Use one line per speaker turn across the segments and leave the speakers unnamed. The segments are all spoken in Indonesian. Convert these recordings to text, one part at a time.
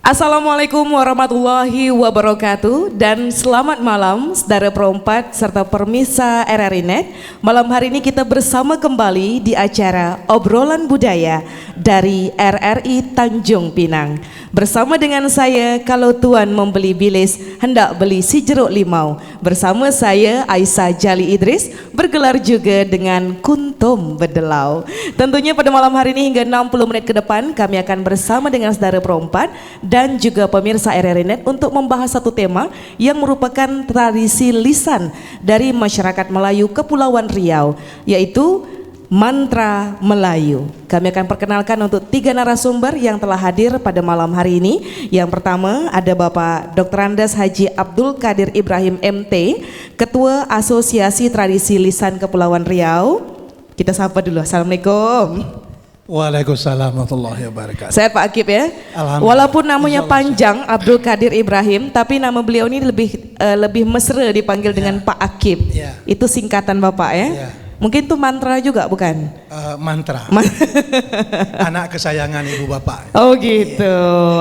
Assalamualaikum warahmatullahi wabarakatuh dan selamat malam saudara perempat serta permisa RRI Net. Malam hari ini kita bersama kembali di acara Obrolan Budaya dari RRI Tanjung Pinang. Bersama dengan saya, kalau tuan membeli bilis hendak beli si jeruk limau. Bersama saya Aisyah Jali Idris, bergelar juga dengan Kuntum Bedelau. Tentunya pada malam hari ini hingga 60 menit ke depan kami akan bersama dengan saudara perempat dan juga pemirsa RRI Net untuk membahas satu tema yang merupakan tradisi lisan dari masyarakat Melayu Kepulauan Riau, yaitu mantra Melayu. Kami akan perkenalkan untuk 3 narasumber yang telah hadir pada malam hari ini. Yang pertama ada Bapak Dr. Andes Haji Abdul Qadir Ibrahim MT, Ketua Asosiasi Tradisi Lisan Kepulauan Riau. Kita sapa dulu. Assalamualaikum.
Waalaikumsalam warahmatullahi wabarakatuh.
Sehat Pak Akib ya. Walaupun namanya panjang Abdul Qadir Ibrahim, tapi nama beliau ini lebih mesra dipanggil dengan Pak Akib. Itu singkatan Bapak ya. Mungkin itu mantra juga bukan?
Mantra. Anak kesayangan ibu bapak.
Oh gitu.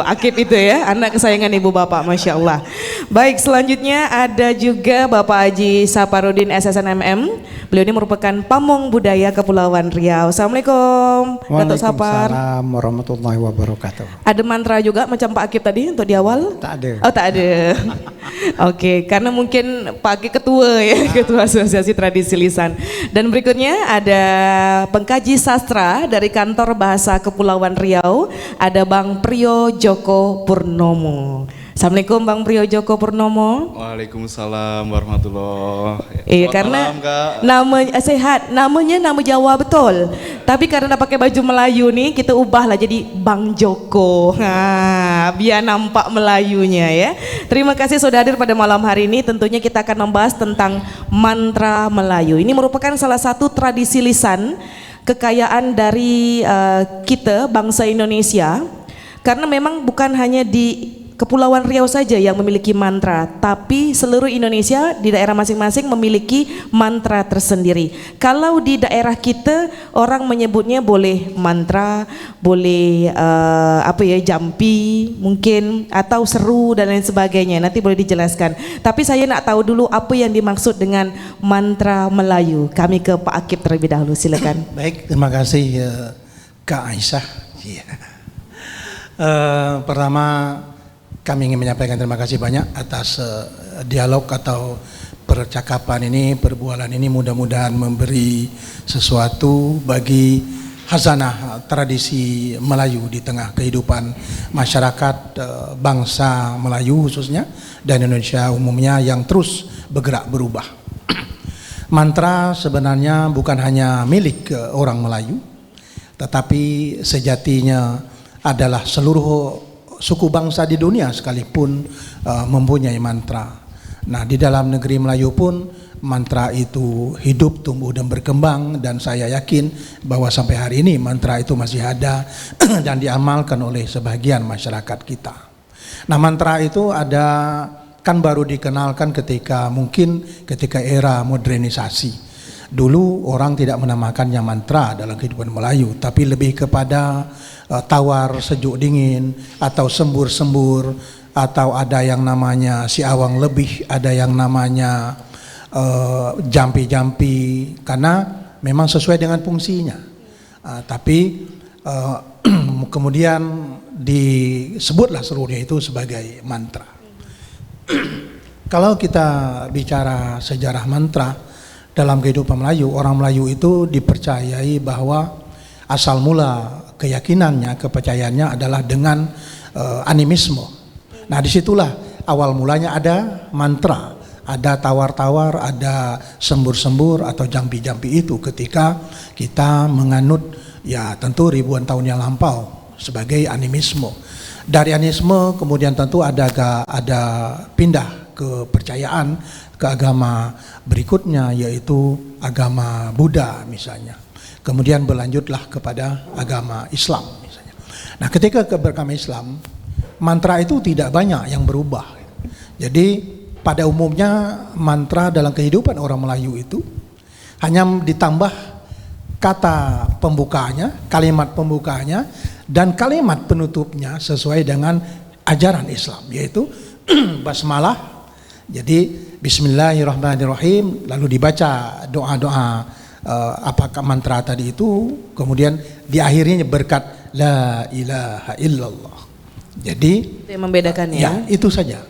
Akib itu ya, anak kesayangan ibu bapak, masya Allah. Baik, selanjutnya ada juga Bapak Haji Saparudin SSNMM. Beliau ini merupakan pamong budaya Kepulauan Riau. Assalamualaikum.
Waalaikumsalam warahmatullahi wabarakatuh.
Ada mantra juga macam Pak Akib tadi untuk di awal?
Tak ada.
Oh tak ada. Oke, karena mungkin Pak Akib ketua ya, Ketua Asosiasi Tradisi Lisan. Dan berikutnya ada pengkaji sastra dari Kantor Bahasa Kepulauan Riau, ada Bang Priyo Joko Purnomo. Assalamualaikum Bang Priyo Joko Purnomo.
Waalaikumsalam warahmatullahi.
Iya, karena namanya sehat, namanya nama Jawa betul. Tapi karena pakai baju Melayu nih, kita ubahlah jadi Bang Joko. Nah, biar nampak Melayunya ya. Terima kasih sudah hadir pada malam hari ini. Tentunya kita akan membahas tentang mantra Melayu. Ini merupakan salah satu tradisi lisan kekayaan dari kita bangsa Indonesia. Karena memang bukan hanya di Kepulauan Riau saja yang memiliki mantra, tapi seluruh Indonesia di daerah masing-masing memiliki mantra tersendiri. Kalau di daerah kita orang menyebutnya boleh mantra, boleh jampi mungkin, atau seru dan lain sebagainya. Nanti boleh dijelaskan. Tapi saya nak tahu dulu apa yang dimaksud dengan mantra Melayu. Kami ke Pak Akib terlebih dahulu, silakan.
Baik, terima kasih Kak Aisyah. Pertama kami ingin menyampaikan terima kasih banyak atas dialog atau percakapan ini, perbualan ini, mudah-mudahan memberi sesuatu bagi khazanah tradisi Melayu di tengah kehidupan masyarakat bangsa Melayu khususnya dan Indonesia umumnya yang terus bergerak berubah. Mantra sebenarnya bukan hanya milik orang Melayu, tetapi sejatinya adalah seluruh suku bangsa di dunia sekalipun mempunyai mantra. Nah, di dalam negeri Melayu pun mantra itu hidup, tumbuh dan berkembang, dan saya yakin bahwa sampai hari ini mantra itu masih ada dan diamalkan oleh sebagian masyarakat kita. Nah, mantra itu kan baru dikenalkan ketika era modernisasi. Dulu orang tidak menamakannya mantra dalam kehidupan Melayu, tapi lebih kepada tawar sejuk dingin atau sembur-sembur, atau ada yang namanya si awang lebih, ada yang namanya jampi-jampi, karena memang sesuai dengan fungsinya. Tapi kemudian disebutlah seluruhnya itu sebagai mantra. Kalau kita bicara sejarah mantra dalam kehidupan Melayu, orang Melayu itu dipercayai bahwa asal mula keyakinannya, kepercayaannya adalah dengan animisme. Nah, disitulah awal mulanya ada mantra, ada tawar-tawar, ada sembur-sembur atau jampi-jampi itu ketika kita menganut ya tentu ribuan tahun yang lampau sebagai animisme. Dari animisme kemudian tentu ada pindah kepercayaan ke agama berikutnya, yaitu agama Buddha misalnya. Kemudian berlanjutlah kepada agama Islam misalnya. Nah, ketika ke beragama Islam, mantra itu tidak banyak yang berubah. Jadi pada umumnya mantra dalam kehidupan orang Melayu itu hanya ditambah kata pembukanya, kalimat pembukanya, dan kalimat penutupnya sesuai dengan ajaran Islam, yaitu basmalah. Jadi Bismillahirrahmanirrahim, lalu dibaca doa-doa apakah mantra tadi itu, kemudian diakhirinya berkat la ilaha illallah. Jadi
Itu yang membedakannya.
ya itu saja.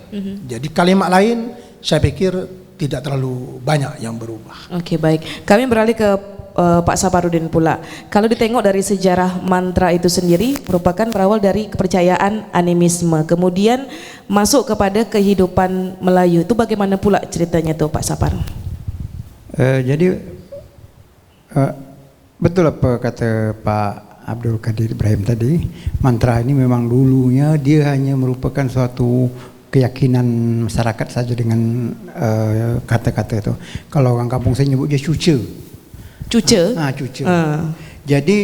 Jadi kalimat lain saya pikir tidak terlalu banyak yang berubah.
Oke, baik. Kami beralih ke Pak Saparudin pula. Kalau ditengok dari sejarah mantra itu sendiri merupakan berawal dari kepercayaan animisme, kemudian masuk kepada kehidupan Melayu. Itu bagaimana pula ceritanya tuh Pak Sapar?
Jadi betul apa kata Pak Abdul Qadir Ibrahim tadi, mantra ini memang dulunya dia hanya merupakan suatu keyakinan masyarakat saja dengan kata-kata itu. Kalau orang kampung saya nyebut dia cuce.
Cuce?
Cuce. Jadi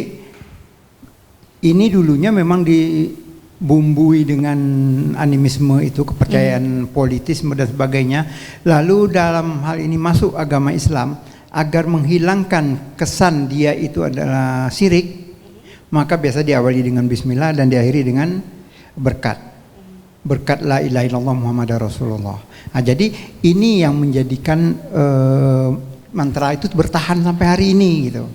ini dulunya memang dibumbui dengan animisme itu, kepercayaan politisme dan sebagainya. Lalu dalam hal ini masuk agama Islam agar menghilangkan kesan dia itu adalah syirik, maka biasa diawali dengan bismillah dan diakhiri dengan berkat. Berkat la ilaha illallah Muhammadar Rasulullah. Jadi ini yang menjadikan mantra itu bertahan sampai hari ini gitu.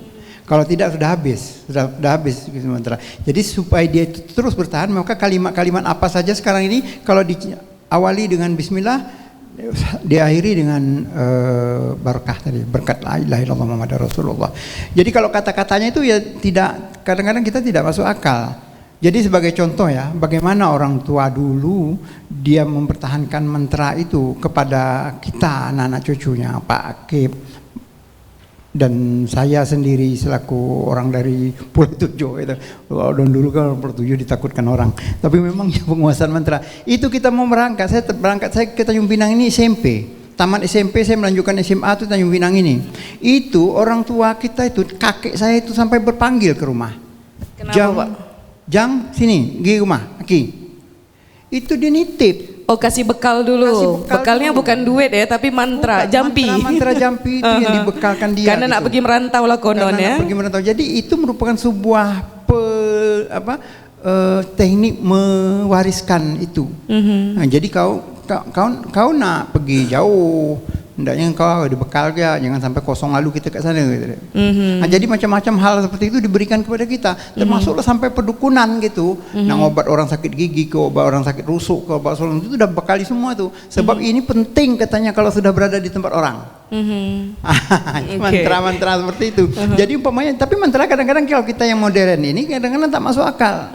Kalau tidak sudah habis gitu mantra. Jadi supaya dia itu terus bertahan, maka kalimat-kalimat apa saja sekarang ini kalau diawali dengan bismillah, diakhiri dengan barakah tadi, berkat la ilaha illallah Muhammadar Rasulullah. Jadi kalau kata-katanya itu ya tidak, kadang-kadang kita tidak masuk akal. Jadi sebagai contoh ya, bagaimana orang tua dulu dia mempertahankan mantra itu kepada kita anak-anak cucunya, Pak Akib dan saya sendiri selaku orang dari Pulau Tujuh itu. Dan dulu kan Pulau Tujuh ditakutkan orang, tapi memang penguasaan mantra itu kita mau berangkat. Saya ke Tanjung Pinang ini SMP, tamat SMP saya melanjutkan SMA itu Tanjung Pinang ini. Itu orang tua kita itu, kakek saya itu sampai berpanggil ke rumah.
Kenapa, Pak?
Jang sini, pergi rumah, Aki. Itu dia nitip.
Oh, kasih bekal dulu.
Kasih bekal
Bekalnya
dulu.
bukan duit ya, tapi mantra,
Bukan,
jampi.
Mantra jampi itu yang dibekalkan dia.
Karena nak
gitu.
pergi merantau lah konon
Karena
ya.
nak pergi merantau. Jadi itu merupakan sebuah teknik mewariskan itu. Nah, jadi kau nak pergi jauh, hendaknya kau dibekal ya, jangan sampai kosong lalu kita ke sana gitu. Nah, jadi macam-macam hal seperti itu diberikan kepada kita, termasuklah sampai pedukunan gitu. Nah, obat orang sakit gigi, ke obat orang sakit rusuk, ke obat solang itu sudah bekali semua tuh. Sebab ini penting katanya kalau sudah berada di tempat orang. Mantra-mantra seperti itu. Jadi umpamanya, tapi mantra kadang-kadang kalau kita yang modern ini kadang-kadang tak masuk akal.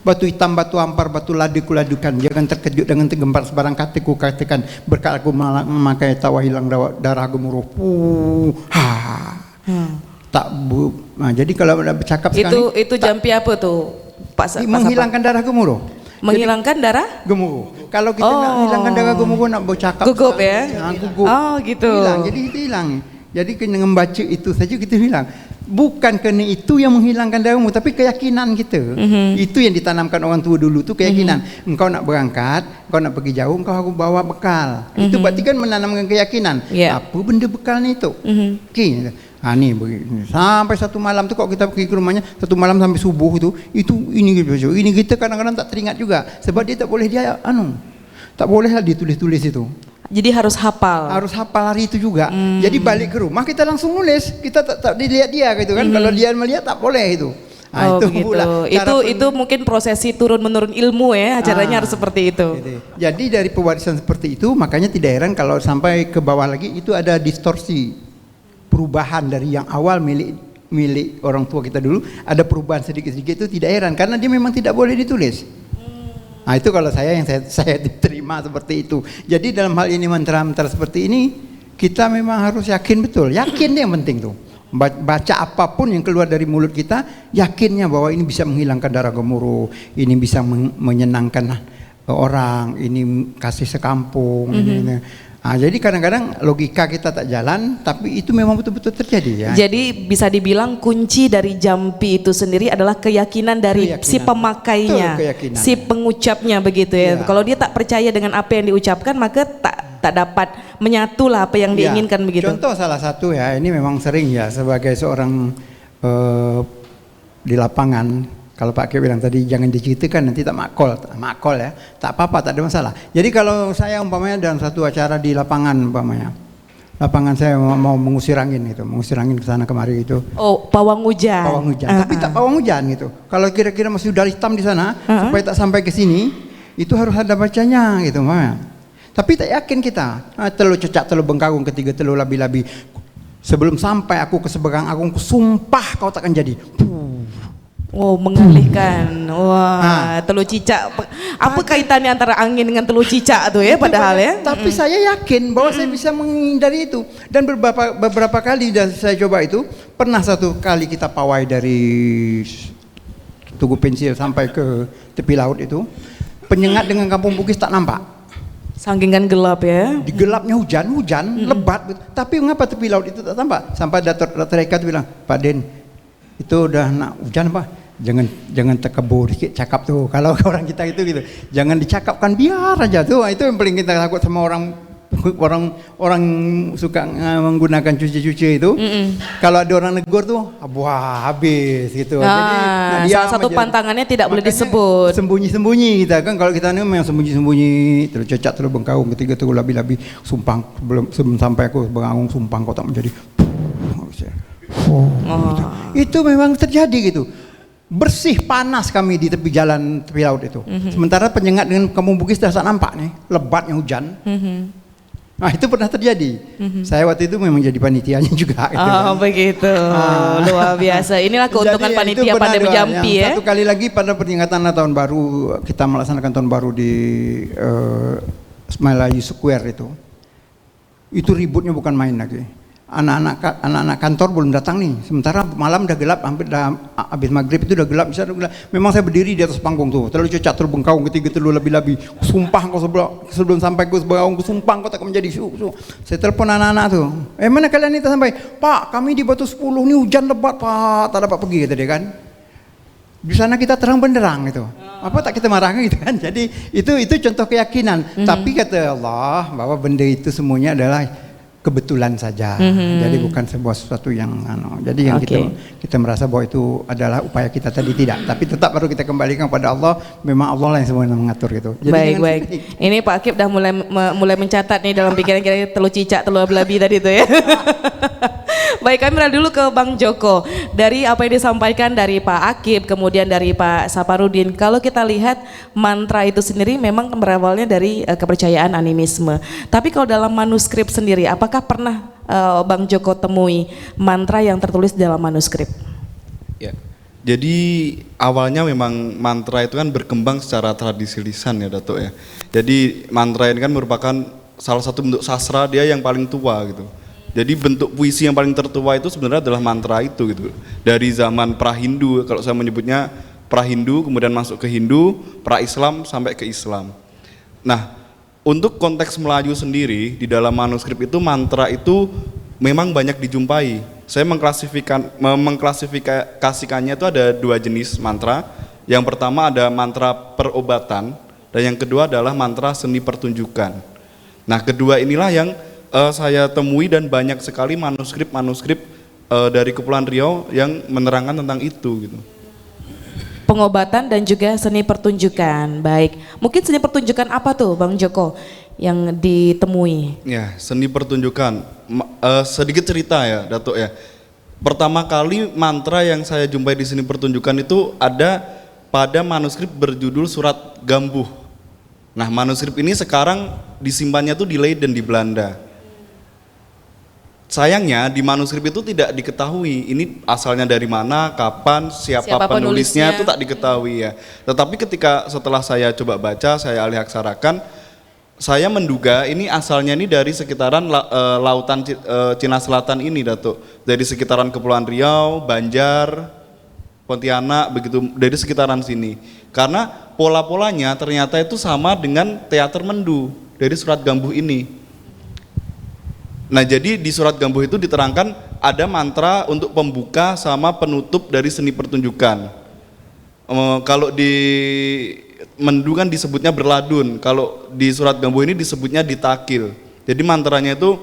Batu hitam, batu ampar, batu ladu kuladukan, jangan terkejut dengan tergempar sebarang kataku katakan, berkat aku memakai tawa hilang darah gemuruh. Tak bu. Nah, jadi kalau ada bercakap sekali
Itu jampi apa tuh, Pak?
menghilangkan darah gemuruh.
Menghilangkan darah
Gemuruh. Kalau kita nak hilangkan darah gemuruh, nak bercakap
gugup ya.
Gugup.
Oh gitu.
Hilang. Jadi itu hilang. Jadi dengan membaca itu saja kita hilang. Bukan kerana itu yang menghilangkan darahmu, tapi keyakinan kita. Itu yang ditanamkan orang tua dulu tu, keyakinan. Engkau nak berangkat, engkau nak pergi jauh, engkau harus bawa bekal. Itu berarti kan menanamkan keyakinan.
Yeah.
Apa benda bekal ni tu? Okey. Ni begini. Sampai satu malam tu kalau kita pergi ke rumahnya, satu malam sampai subuh itu ini kita kadang-kadang tak teringat juga, sebab dia tak boleh tak bolehlah ditulis-tulis itu.
Jadi harus hafal.
Harus hafal hari itu juga. Jadi balik ke rumah kita langsung nulis, kita tak dilihat dia gitu kan. Kalau dia melihat tak boleh itu.
Oh,
itu
begitu.
pula
Itu mungkin prosesi turun menurun ilmu ya, acaranya harus seperti itu.
Gitu. Jadi dari pewarisan seperti itu, makanya tidak heran kalau sampai ke bawah lagi itu ada distorsi. Perubahan dari yang awal milik orang tua kita dulu, ada perubahan sedikit-sedikit, itu tidak heran karena dia memang tidak boleh ditulis. Nah, itu kalau saya diterima seperti itu. Jadi dalam hal ini mantra-mantra seperti ini kita memang harus yakin betul, yakin yang penting tuh. Baca apapun yang keluar dari mulut kita, yakinnya bahwa ini bisa menghilangkan darah gemuruh, ini bisa menyenangkan orang, ini kasih sekampung, ini. Nah, jadi kadang-kadang logika kita tak jalan, tapi itu memang betul-betul terjadi ya.
Jadi bisa dibilang kunci dari jampi itu sendiri adalah keyakinan dari si pemakainya, si pengucapnya begitu ya. Kalau dia tak percaya dengan apa yang diucapkan, maka tak dapat menyatulah apa yang diinginkan begitu.
Contoh salah satu ya, ini memang sering ya sebagai seorang di lapangan Kalau Pak Kek bilang tadi jangan diceritakan nanti tak makol ya, tak apa-apa, tak ada masalah. Jadi kalau saya umpamanya dalam satu acara di lapangan umpamanya, lapangan saya mau mengusir angin ke sana kemari itu.
Oh, pawang hujan.
Pawang hujan, tapi tak pawang hujan gitu. Kalau kira-kira masih udara hitam di sana, supaya tak sampai ke sini, itu harus ada bacanya gitu, umpamanya. Tapi tak yakin kita, telu cecak, telu bengkawung, ketiga telu labi-labi. Sebelum sampai aku ke seberang agung, sumpah kau takkan jadi.
Oh, mengalihkan. Wah, telur cicak. Apa kaitannya antara angin dengan telur cicak tuh ya padahal ya?
Tapi saya yakin bahwa saya bisa menghindari itu. Dan beberapa kali saya coba itu. Pernah satu kali kita pawai dari Tugu Pensil sampai ke tepi laut itu. Penyengat dengan Kampung Bugis tak nampak.
Sangkingan gelap ya?
Di gelapnya hujan, lebat. Tapi mengapa tepi laut itu tak tampak? Sampai Datuk Eka itu bilang, Pak Den, itu udah nak hujan apa? Jangan terkebur dikit cakap tuh. Kalau orang kita itu gitu, jangan dicakapkan, biar aja tuh. Itu yang paling kita takut sama orang suka menggunakan cuci itu. Kalau ada orang negur tuh, wah habis gitu. Jadi
salah satu pantangannya tidak boleh disebut.
Sembunyi kita kan, kalau kita ini memang sembunyi, terus cecak, terus bengkawung, ketiga terus labi-labi, sumpang sebelum sampai aku bangun, sumpang kau tak menjadi. Itu memang terjadi gitu. Bersih panas kami di tepi jalan tepi laut itu. Sementara penyengat dengan Kampung Bugis dah tak nampak nih, lebatnya hujan. Nah itu pernah terjadi. Saya waktu itu memang jadi panitianya juga. Gitu kan.
Begitu. Luar biasa. Inilah keuntungan
jadi,
panitia pandai menjampi ya.
Satu kali lagi pada peringatan tahun baru, kita melaksanakan tahun baru di Melayu Square itu. Itu ributnya bukan main lagi. Anak-anak kantor belum datang nih. Sementara malam udah gelap, hampir habis maghrib itu udah gelap. Memang saya berdiri di atas panggung tuh. Terlalu cecak, terlalu bengkau, ketiga terlalu lebih-lebih. Sumpah kau sebelum sampai ke seberang, sumpah kau tak menjadi Saya telepon anak-anak tuh. Mana kalian itu sampai? Pak, kami di Batu 10 nih hujan lebat Pak, tak dapat pergi tadi kan. Di sana kita terang benderang gitu. Apa tak kita marahkan gitu kan. Jadi itu contoh keyakinan. Tapi kata Allah bahwa benda itu semuanya adalah kebetulan saja, jadi bukan sebuah sesuatu yang jadi yang kita merasa bahwa itu adalah upaya kita tadi tidak, tapi tetap baru kita kembalikan pada Allah. Memang Allah lah yang semuanya mengatur gitu. Jadi
baik. Ini Pak Akip dah mulai mencatat nih dalam pikiran kita, telur cicak, telur labi tadi itu ya. Baik, kami dulu ke Bang Joko. Dari apa yang disampaikan dari Pak Akip, kemudian dari Pak Saparudin, kalau kita lihat mantra itu sendiri memang berawalnya dari kepercayaan animisme. Tapi kalau dalam manuskrip sendiri, apakah pernah Bang Joko temui mantra yang tertulis dalam manuskrip?
Ya. Jadi awalnya memang mantra itu kan berkembang secara tradisi lisan ya Datuk ya. Jadi mantra ini kan merupakan salah satu bentuk sastra dia yang paling tua gitu. Jadi bentuk puisi yang paling tertua itu sebenarnya adalah mantra itu gitu. Dari zaman pra-Hindu, kalau saya menyebutnya pra-Hindu, kemudian masuk ke Hindu, pra-Islam sampai ke Islam. Nah, untuk konteks Melayu sendiri di dalam manuskrip itu mantra itu memang banyak dijumpai. Saya mengklasifikasikannya itu ada dua jenis mantra. Yang pertama ada mantra perobatan dan yang kedua adalah mantra seni pertunjukan. Nah, kedua inilah yang saya temui dan banyak sekali manuskrip dari Kepulauan Riau yang menerangkan tentang itu gitu.
Pengobatan dan juga seni pertunjukan. Baik, mungkin seni pertunjukan apa tuh Bang Joko yang ditemui?
Ya, seni pertunjukan. Sedikit cerita ya Datuk ya. Pertama kali mantra yang saya jumpai di seni pertunjukan itu ada pada manuskrip berjudul Surat Gambuh. Nah, manuskrip ini sekarang disimpannya tuh di Leiden di Belanda. Sayangnya di manuskrip itu tidak diketahui ini asalnya dari mana, kapan, siapa penulisnya itu tak diketahui ya. Tetapi ketika setelah saya coba baca, saya alihaksarakan, saya menduga ini asalnya ini dari sekitaran lautan Cina Selatan ini Datuk. Dari sekitaran Kepulauan Riau, Banjar, Pontianak, begitu dari sekitaran sini. Karena pola-polanya ternyata itu sama dengan teater Mendu dari Surat Gambuh ini. Nah, jadi di Surat Gambuh itu diterangkan ada mantra untuk pembuka sama penutup dari seni pertunjukan. Kalau di Mendu kan disebutnya berladun, kalau di Surat Gambuh ini disebutnya ditakil. Jadi mantranya itu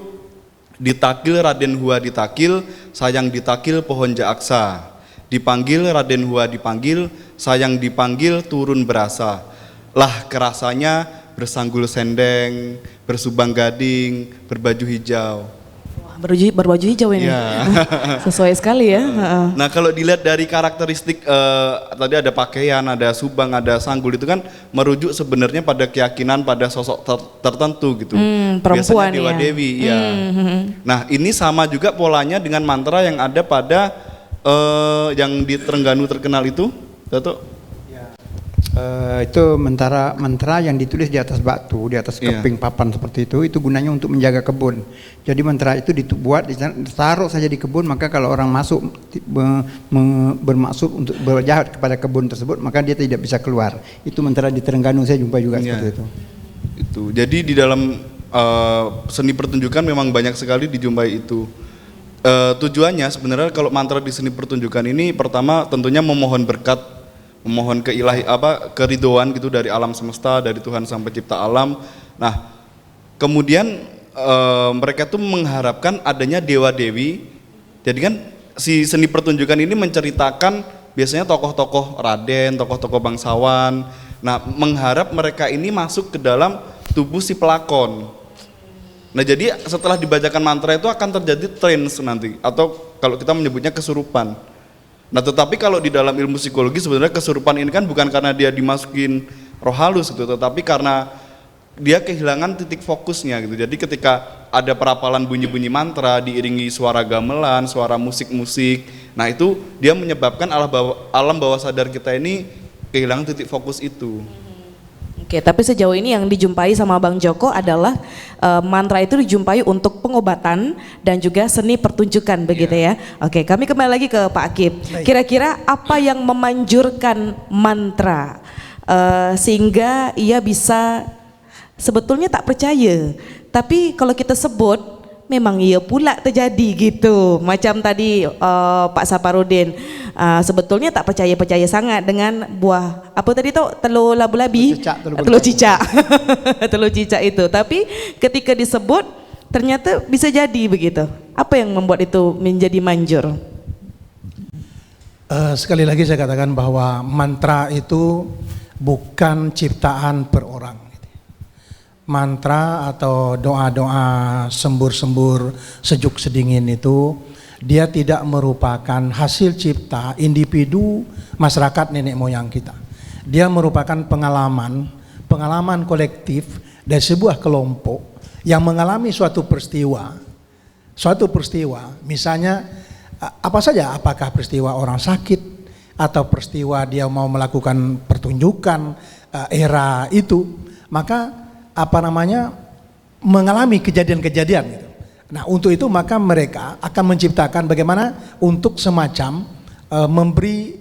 ditakil Raden Hua ditakil, sayang ditakil pohon jaaksa. Dipanggil Raden Hua dipanggil, sayang dipanggil turun berasa. Lah kerasanya bersanggul sendeng, bersubang gading, berbaju hijau.
Berbaju hijau ini.
Ya.
Sesuai sekali ya.
Nah kalau dilihat dari karakteristik tadi ada pakaian, ada subang, ada sanggul itu kan merujuk sebenarnya pada keyakinan pada sosok tertentu gitu.
Perempuan
biasanya dewa
ya.
dewi ya. Nah ini sama juga polanya dengan mantra yang ada pada yang di Terengganu terkenal itu, Datuk.
Itu mantra yang ditulis di atas batu, di atas keping papan seperti itu gunanya untuk menjaga kebun. Jadi mantra itu dibuat, ditaruh saja di kebun, maka kalau orang masuk bermaksud untuk berjahat kepada kebun tersebut, maka dia tidak bisa keluar. Itu mantra di Terengganu saya jumpa juga seperti itu.
Itu. Jadi di dalam seni pertunjukan memang banyak sekali dijumpai itu. Tujuannya sebenarnya kalau mantra di seni pertunjukan ini pertama tentunya memohon berkat, memohon keridhoan gitu dari alam semesta, dari Tuhan Sang Pencipta alam. Nah, kemudian mereka tuh mengharapkan adanya dewa-dewi. Jadi kan si seni pertunjukan ini menceritakan biasanya tokoh-tokoh raden, tokoh-tokoh bangsawan. Nah, mengharap mereka ini masuk ke dalam tubuh si pelakon. Nah, jadi setelah dibacakan mantra itu akan terjadi trance nanti, atau kalau kita menyebutnya kesurupan. Nah, tetapi kalau di dalam ilmu psikologi sebenarnya kesurupan ini kan bukan karena dia dimasukin roh halus gitu, tetapi karena dia kehilangan titik fokusnya gitu. Jadi ketika ada perapalan bunyi-bunyi mantra diiringi suara gamelan, suara musik-musik, nah itu dia menyebabkan alam bawah sadar kita ini kehilangan titik fokus itu.
Oke, tapi sejauh ini yang dijumpai sama Bang Joko adalah mantra itu dijumpai untuk pengobatan dan juga seni pertunjukan begitu ya. Oke, kami kembali lagi ke Pak Akib. Kira-kira apa yang memanjurkan mantra sehingga ia bisa sebetulnya tak percaya, tapi kalau kita sebut memang ia pula terjadi gitu. Macam tadi Pak Saparudin sebetulnya tak percaya sangat dengan buah apa tadi tu, telur labu-labi, telur cicak. Telur cicak itu, tapi ketika disebut ternyata bisa jadi begitu. Apa yang membuat itu menjadi manjur?
Sekali lagi saya katakan bahwa mantra itu bukan ciptaan per orang. Mantra atau doa-doa sembur-sembur sejuk sedingin itu dia tidak merupakan hasil cipta individu masyarakat nenek moyang kita. Dia merupakan pengalaman kolektif dari sebuah kelompok yang mengalami suatu peristiwa, misalnya apa saja, apakah peristiwa orang sakit atau peristiwa dia mau melakukan pertunjukan era itu, maka mengalami kejadian-kejadian gitu. Nah, untuk itu maka mereka akan menciptakan bagaimana untuk semacam memberi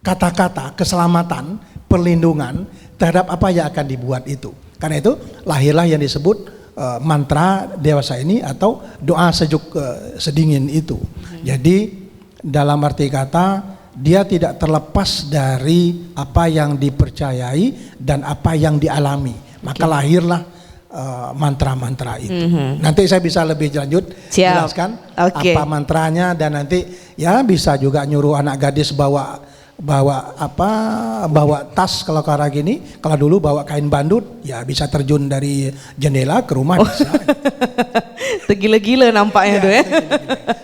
kata-kata keselamatan, perlindungan terhadap apa yang akan dibuat itu. Karena itu lahirlah yang disebut mantra dewasa ini atau doa sejuk sedingin itu. Jadi dalam arti kata dia tidak terlepas dari apa yang dipercayai dan apa yang dialami. Maka lahirlah mantra-mantra itu. Nanti saya bisa lebih lanjut jelaskan apa mantranya, dan nanti ya bisa juga nyuruh anak gadis bawa tas kalau karena gini. Kalau dulu bawa kain bandut, ya bisa terjun dari jendela ke rumah bisa.
Tergila-gila nampaknya tuh ya.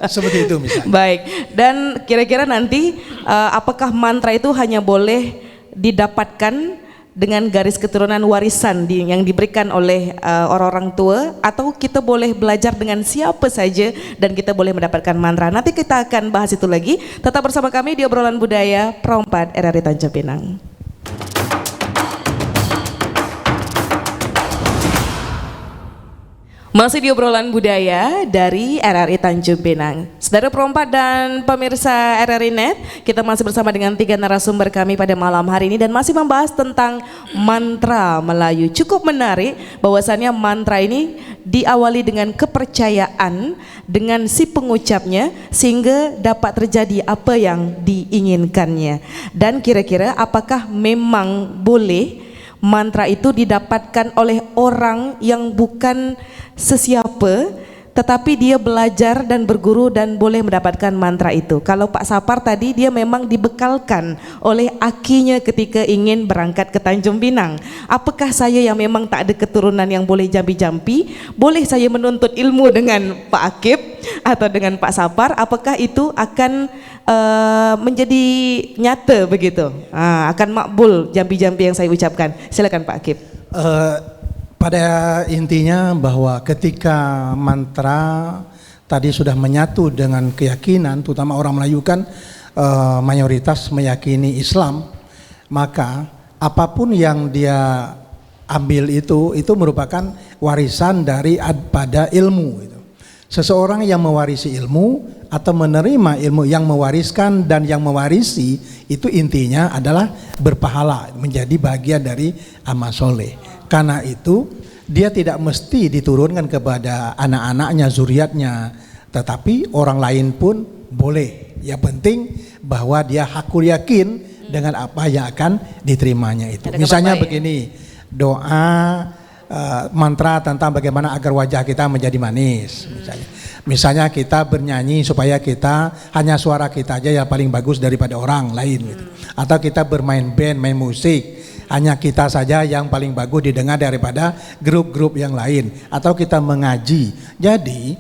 Seperti itu misalnya.
Baik, dan kira-kira nanti apakah mantra itu hanya boleh didapatkan dengan garis keturunan warisan yang diberikan oleh orang-orang tua, atau kita boleh belajar dengan siapa saja dan kita boleh mendapatkan mantra? Nanti kita akan bahas itu lagi. Tetap bersama kami di Obrolan Budaya Pro 4 RRI Tanjung Pinang. Masih di Obrolan Budaya dari RRI Tanjung Pinang. Saudara Pro 4 dan pemirsa RRI Net, kita masih bersama dengan 3 narasumber kami pada malam hari ini dan masih membahas tentang mantra Melayu. Cukup menarik bahwasannya mantra ini diawali dengan kepercayaan dengan si pengucapnya sehingga dapat terjadi apa yang diinginkannya. Dan kira-kira apakah memang boleh mantra itu didapatkan oleh orang yang bukan sesiapa, tetapi dia belajar dan berguru dan boleh mendapatkan mantra itu. Kalau Pak Sapar tadi dia memang dibekalkan oleh akinya ketika ingin berangkat ke Tanjung Pinang. Apakah saya yang memang tak ada keturunan yang boleh jampi-jampi, boleh saya menuntut ilmu dengan Pak Akib atau dengan Pak Sapar? Apakah itu akan menjadi nyata begitu? Akan makbul jampi-jampi yang saya ucapkan? Silakan Pak Akib.
Pada intinya bahwa ketika mantra tadi sudah menyatu dengan keyakinan, terutama orang Melayu kan mayoritas meyakini Islam, maka apapun yang dia ambil itu merupakan warisan pada ilmu. Seseorang yang mewarisi ilmu atau menerima ilmu yang mewariskan dan yang mewarisi itu intinya adalah berpahala, menjadi bagian dari amal soleh. Karena itu dia tidak mesti diturunkan kepada anak-anaknya, zuriatnya, tetapi orang lain pun boleh. Yang penting bahwa dia hakul yakin dengan apa yang akan diterimanya itu. Misalnya begini, doa mantra tentang bagaimana agar wajah kita menjadi manis. Misalnya kita bernyanyi supaya kita hanya suara kita aja yang paling bagus daripada orang lain gitu. Atau kita bermain band, main musik, hanya kita saja yang paling bagus didengar daripada grup-grup yang lain. Atau kita mengaji. Jadi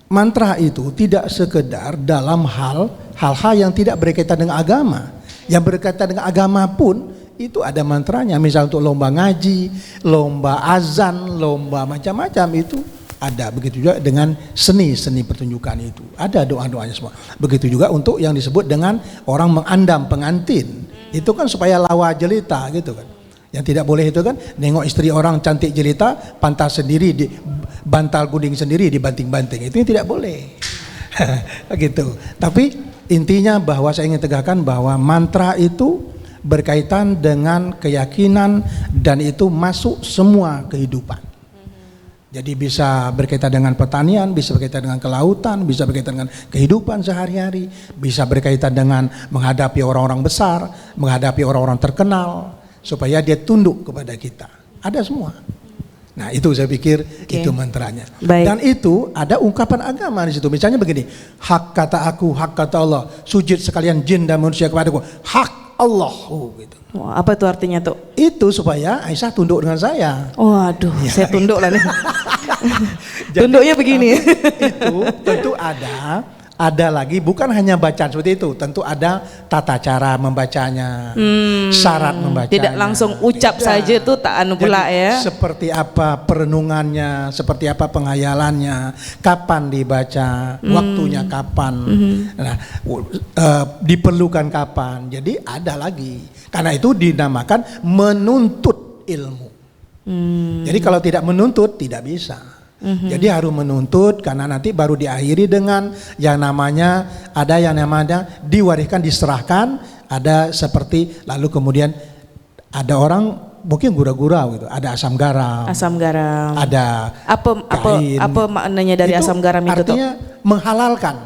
mantra itu tidak sekedar dalam hal-hal yang tidak berkaitan dengan agama. Yang berkaitan dengan agama pun itu ada mantranya. Misal untuk lomba ngaji, lomba azan, lomba macam-macam itu ada. Begitu juga dengan seni pertunjukan itu ada doa-doanya semua. Begitu juga untuk yang disebut dengan orang mengandam pengantin, itu kan supaya lawa jelita gitu kan. Yang tidak boleh itu kan nengok istri orang cantik jelita, pantas sendiri di bantal kuning sendiri dibanting-banting, itu yang tidak boleh. Gitu. Tapi intinya bahwa saya ingin tegakkan bahwa mantra itu berkaitan dengan keyakinan dan itu masuk semua kehidupan. Jadi bisa berkaitan dengan pertanian, bisa berkaitan dengan kelautan, bisa berkaitan dengan kehidupan sehari-hari, bisa berkaitan dengan menghadapi orang-orang besar, menghadapi orang-orang terkenal, supaya dia tunduk kepada kita. Ada semua. Nah itu saya pikir itu mantranya.
Baik.
Dan itu ada ungkapan agama di situ. Misalnya begini, hak kata aku, hak kata Allah, sujud sekalian jin dan manusia kepadaku, hak Allah, gitu.
Wah, apa itu artinya tuh?
Itu supaya Aisyah tunduk dengan saya.
Waduh,
Ya.
saya tunduk lah nih.
Jadi,
Tunduknya begini.
Itu tentu ada lagi, bukan hanya bacaan seperti itu, tentu ada tata cara membacanya, syarat membacanya.
Tidak langsung ucap
Tidak.
saja tuh tak anu pula ya.
Seperti apa perenungannya, seperti apa penghayalannya, kapan dibaca, waktunya kapan, nah, diperlukan kapan. Jadi ada lagi. Karena itu dinamakan menuntut ilmu. Jadi kalau tidak menuntut tidak bisa. Jadi harus menuntut, karena nanti baru diakhiri dengan yang namanya diwariskan, diserahkan, ada seperti lalu kemudian ada orang mungkin gurau-gurau gitu, ada asam garam.
Asam garam.
Ada kain.
apa maknanya dari asam garam itu tuh?
Artinya menghalalkan,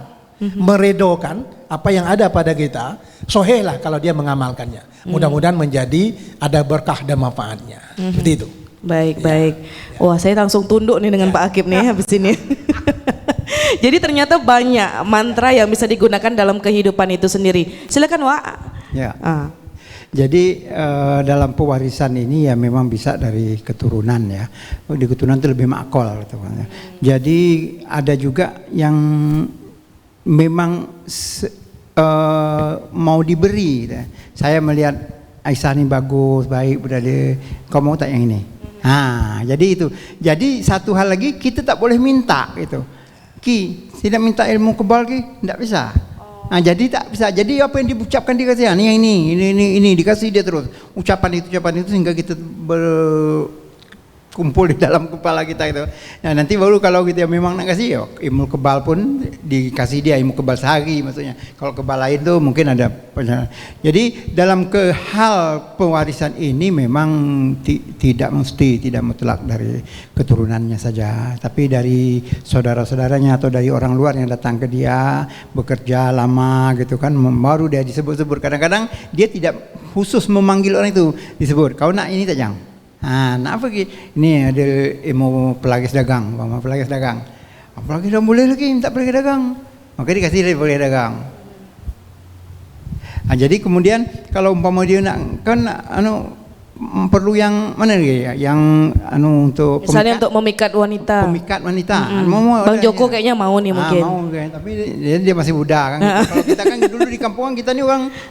meredokan apa yang ada pada kita. Soheh lah kalau dia mengamalkannya. Mudah-mudahan menjadi ada berkah dan manfaatnya. Seperti itu.
Baik. Wah, saya langsung tunduk nih dengan Pak Akib nih habis ini. Jadi ternyata banyak mantra yang bisa digunakan dalam kehidupan itu sendiri. Silakan Wak.
Ya. Jadi dalam pewarisan ini ya memang bisa dari keturunan ya. Di keturunan itu lebih makol gitu. Jadi ada juga yang memang mau diberi. Saya melihat Aisyah ini bagus, baik, berdaya. Kau mau tak yang ini? Jadi itu. Jadi satu hal lagi, kita tak boleh minta gitu. Ki, tidak minta ilmu kebal ki, tidak bisa. Jadi tak bisa. Jadi apa yang diucapkan dikasih, yang ini dikasih dia terus. Ucapan itu sehingga kita kumpul di dalam kepala kita itu. Nah nanti baru kalau kita memang nak kasih, ilmu kebal pun dikasih dia, ilmu kebal sehari maksudnya. Kalau kebal lain tuh mungkin ada. Jadi dalam hal pewarisan ini memang tidak mutlak dari keturunannya saja, tapi dari saudara-saudaranya atau dari orang luar yang datang ke dia bekerja lama gitu kan, baru dia disebut-sebut. Kadang-kadang dia tidak khusus memanggil orang itu, disebut kau nak ini tak jang. Nah apa ini ada ilmu pelagis dagang, apalagi dah boleh lagi minta pergi dagang, maka dikasih dia boleh dagang. Nah, jadi kemudian kalau umpama dia nak kan perlu yang mana lagi ya? Yang untuk
Misalnya untuk memikat wanita.
Pemikat wanita.
Bang Joko kayaknya mau nih mungkin.
Mau kan, tapi dia masih muda kan. Kalau kita kan dulu di kampungan kita ni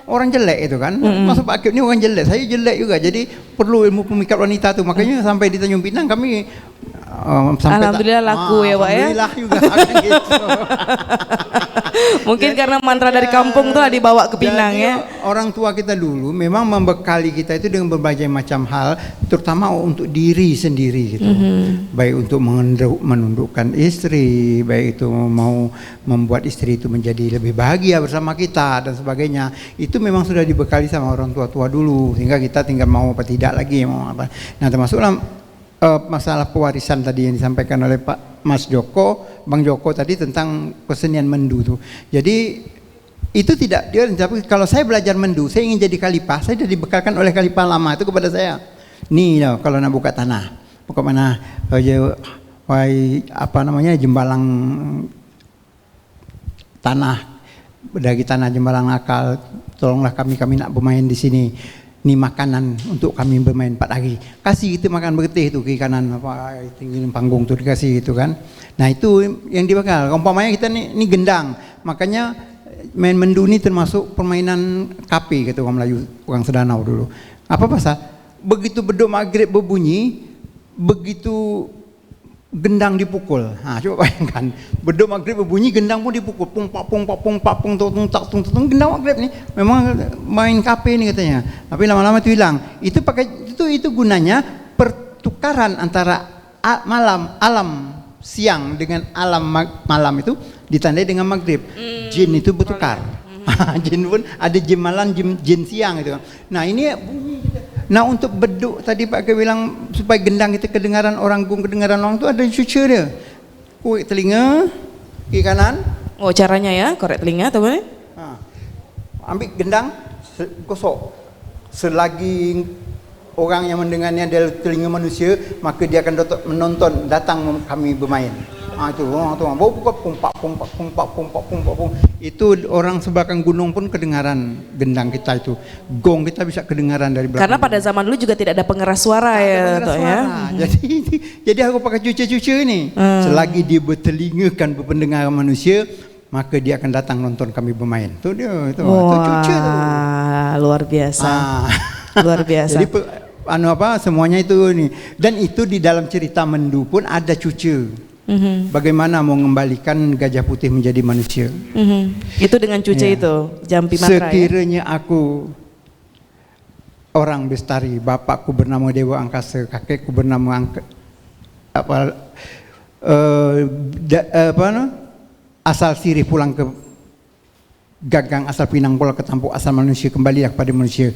orang jelek itu kan. Masuk Pak Akib ni orang jelek. Saya jelek juga. Jadi perlu ilmu pemikat wanita tu. Makanya sampai di Tanjung Pinang kami
Alhamdulillah laku ya Pak ya.
Alhamdulillah juga kan gitu.
Mungkin karena mantra dari kampung tuh dibawa ke Pinang ya.
Orang tua kita dulu memang membekali kita itu dengan berbagai macam hal, terutama untuk diri sendiri gitu. Baik untuk menundukkan istri, baik itu mau membuat istri itu menjadi lebih bahagia bersama kita dan sebagainya. Itu memang sudah dibekali sama orang tua-tua dulu, sehingga kita tinggal mau apa tidak lagi mau apa. Nah, termasuklah masalah pewarisan tadi yang disampaikan oleh Pak Mas Joko, Bang Joko tadi tentang kesenian mendu tuh. Jadi itu tidak dia, tapi kalau saya belajar mendu, saya ingin jadi khalifah, saya sudah dibekalkan oleh khalifah lama itu kepada saya. Nih loh, kalau nak buka tanah, buka mana apa namanya jembalang tanah, berdagi tanah jembalang akal, tolonglah kami nak bermain di sini. Ini makanan untuk kami bermain 4 hari. Kasih itu makan bergetih itu kiri kanan apa tinggi panggung tu dikasih gitu kan. Nah itu yang dibakar. Umpamanya kita ni gendang. Makanya main mendu ni termasuk permainan kapi kata orang Melayu, orang Sedanau dulu. Apa pasal? Begitu beduk maghrib berbunyi, begitu gendang dipukul. Coba bayangkan, beduk maghrib berbunyi, gendang pun dipukul, pung pak pung pak pung pak pung tung tak tung tung. Gendang maghrib ni memang main kape ni katanya. Tapi lama-lama itu hilang. Itu pakai itu gunanya pertukaran antara alam siang dengan alam malam itu ditandai dengan maghrib. Jin itu bertukar. Jin pun ada jin malam, jin siang gitu kan. Nah ini bunyi kita. Nah untuk beduk tadi Pak Ke bilang supaya gendang kita kedengaran orang gung, kedengaran orang tu ada cucu dia. Korek telinga kiri kanan.
Oh caranya ya, korek telinga atau mana?
Ambil gendang gosok. Selagi orang yang mendengarnya adalah telinga manusia, maka dia akan menonton datang kami bermain. Itu buka pumpak. Itu orang sebelakang gunung pun kedengaran gendang kita itu. Gong kita bisa kedengaran dari belakang.
Karena pada zaman dulu juga tidak ada pengeras suara ya, Tok ya.
Jadi aku pakai cucu-cucu ini. Selagi dia bertelingakan berpendengaran manusia, maka dia akan datang nonton kami bermain. Itu dia, itu cucu tu.
Luar biasa. Luar biasa.
Jadi semuanya itu nih. Dan itu di dalam cerita mendu pun ada cucu. Bagaimana mau mengembalikan gajah putih menjadi manusia.
Itu dengan cucu itu, Jampi Mantra.
Sekiranya aku orang Bestari, bapakku bernama Dewa Angkasa, kakekku bernama asal Sirih pulang ke Gagang, asal Pinang pulang ke Tampuk, asal manusia kembalilah kepada manusia.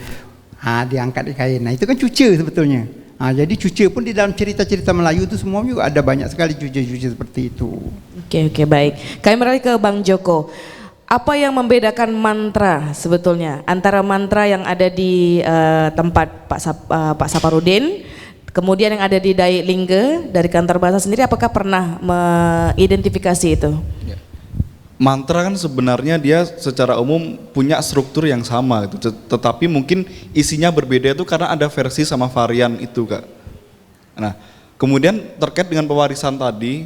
Diangkat di kain. Nah itu kan cucu sebetulnya. Jadi cucu pun di dalam cerita-cerita Melayu itu semua juga ada banyak sekali cucu-cucu seperti itu. Oke,
baik. Kami beralih ke Bang Joko. Apa yang membedakan mantra sebetulnya antara mantra yang ada di tempat Pak Saparudin, kemudian yang ada di Dai Lingga dari kantor bahasa sendiri, apakah pernah mengidentifikasi itu?
Ya. Mantra kan sebenarnya dia secara umum punya struktur yang sama gitu, tetapi mungkin isinya berbeda itu karena ada versi sama varian itu Kak. Nah kemudian terkait dengan pewarisan tadi,